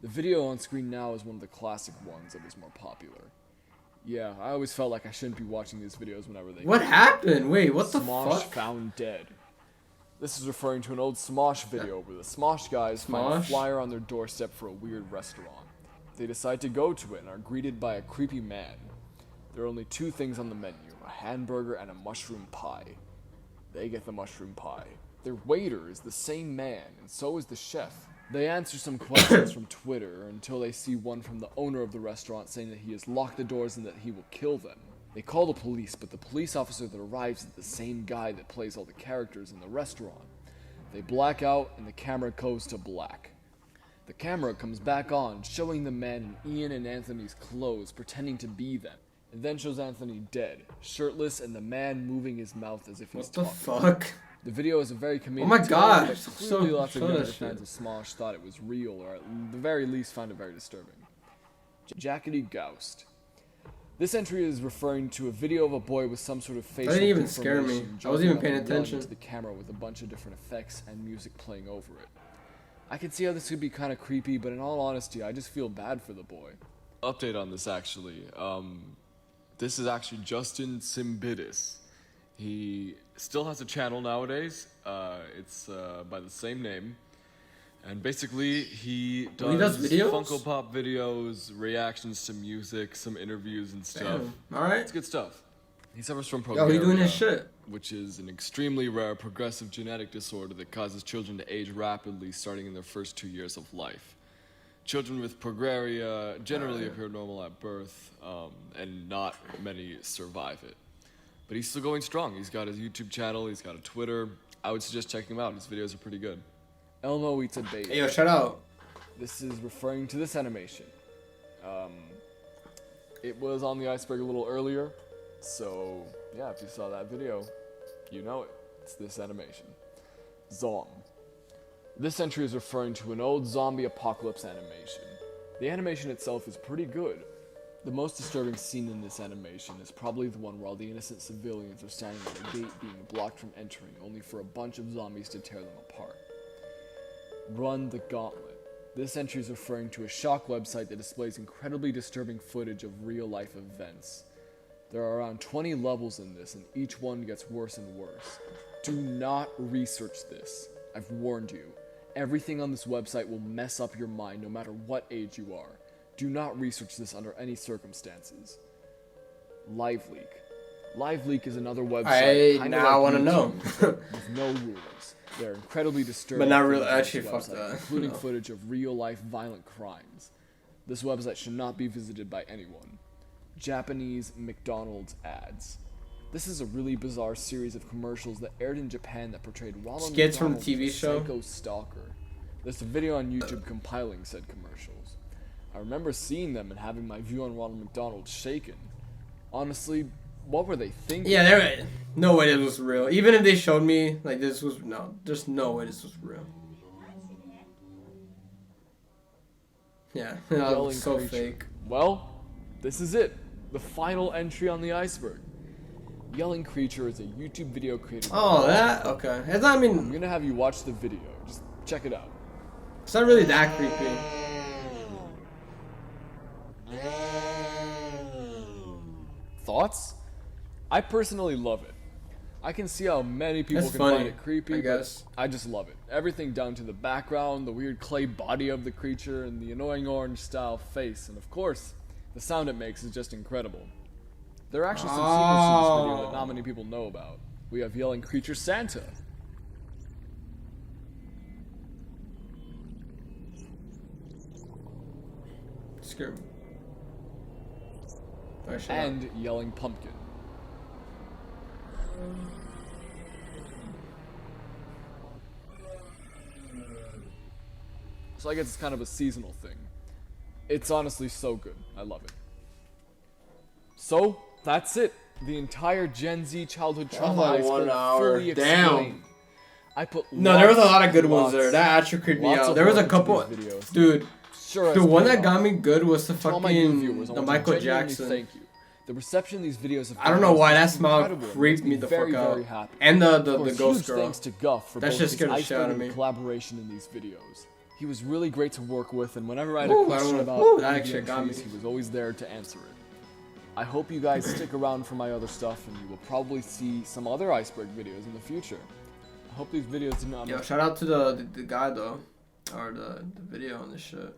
The video on screen now is one of the classic ones that was more popular. Yeah, I always felt like I shouldn't be watching these videos whenever they What happened? Wait, what the Smosh fuck? found dead. This is referring to an old Smosh video where the Smosh guys find a Smosh? flyer on their doorstep for a weird restaurant. They decide to go to it and are greeted by a creepy man. There are only two things on the menu, a hamburger and a mushroom pie. They get the mushroom pie. Their waiter is the same man, and so is the chef. They answer some questions from Twitter until they see one from the owner of the restaurant saying that he has locked the doors and that he will kill them. They call the police, but the police officer that arrives is the same guy that plays all the characters in the restaurant. They black out and the camera goes to black. The camera comes back on, showing the man in Ian and Anthony's clothes pretending to be them. It then shows Anthony dead, shirtless, and the man moving his mouth as if he's What the talking. fuck? The video is a very comedic. Oh my tale, gosh, but so- clearly lots of so younger that fans shit. of Smosh thought it was real, or at the very least found it very disturbing. Jackety Goust. This entry is referring to a video of a boy with some sort of facial That didn't even scare me. deformation I wasn't even jumping paying up and yelling attention. into the camera with a bunch of different effects and music playing over it. I can see how this could be kind of creepy, but in all honesty, I just feel bad for the boy. Update on this actually. This is actually Justin Simbidis. He still has a channel nowadays. It's by the same name. And basically, he does videos? Funko Pop videos, reactions to music, some interviews and stuff. Damn. Alright. It's good stuff. He suffers from Yo, he doing his progeria, shit. which is an extremely rare progressive genetic disorder that causes children to age rapidly starting in their first 2 years of life. Children with progeria generally appear normal at birth, and not many survive it. But he's still going strong. He's got his YouTube channel, he's got a Twitter. I would suggest checking him out. His videos are pretty good. Elmo eats a baby. Hey, yo, shout out. This is referring to this animation. It was on the Iceberg a little earlier, so yeah, if you saw that video, you know it. It's this animation. Zom. This entry is referring to an old zombie apocalypse animation. The animation itself is pretty good. The most disturbing scene in this animation is probably the one where all the innocent civilians are standing at a gate being blocked from entering, only for a bunch of zombies to tear them apart. Run the Gauntlet. This entry is referring to a shock website that displays incredibly disturbing footage of real-life events. There are around 20 levels in this, and each one gets worse and worse. Do not research this. I've warned you. Everything on this website will mess up your mind no matter what age you are. Do not research this under any circumstances. LiveLeak. LiveLeak is another website. I kinda now like want to know. YouTube, with no rules. They're incredibly disturbing. But not really- things on this actually, fuck website, that. including No. footage of real-life violent crimes. This website should not be visited by anyone. Japanese McDonald's ads. This is a really bizarre series of commercials that aired in Japan that portrayed Ronald Skits from the McDonald TV as a show? psycho stalker. There's a video on YouTube compiling said commercials. I remember seeing them and having my view on Ronald McDonald shaken. Honestly, what were they thinking? Yeah, there. No way this was real. Even if they showed me like this was no, there's no way this was real. Yeah, that Yelling was so creature. fake. Well, this is it. The final entry on the iceberg. Yelling Creature is a YouTube video created by Oh, that okay. It's not. I I'm mean, gonna have you watch the video. Just check it out. it's not really that creepy. Thoughts? I personally love it. I can see how many people That's can funny, find it creepy, I but guess. I just love it. Everything down to the background, the weird clay body of the creature, and the annoying orange style face, and of course, the sound it makes is just incredible. There are actually some secrets to this video that not many people know about. We have Yelling Creature Santa, Screw me. Alright, shut up. and Yelling Pumpkin. So I guess it's kind of a seasonal thing. It's honestly so good. I love it. So, that's it. The entire Gen Z childhood trauma like iceberg 1 hour. fully Damn. explained. I put No, there was a lot of good ones lots- there. That actually creeped me lots out. of There was a work into couple. these videos. Dude, Sure the has one paid that off. got me good was the To all my new fucking viewers, I the want to Michael genuinely Jackson. Thank you. The reception these videos have I don't gotten know has why been that smile incredible and creeped makes me the very, fuck out. very happy. And Of the course, ghost huge girl. thanks to Guff for That both shit his scared the shit Iceberg out of and me. collaboration in these videos. He was really great to work with, and whenever I had a Ooh, question I don't about know. Ooh, one that of the actually got entries, me. he was always there to answer it. I hope you guys stick around for my other stuff, and you will probably see some other Iceberg videos in the future. I hope these videos did not Yo, make shout out to the guy though, or the video on this shit.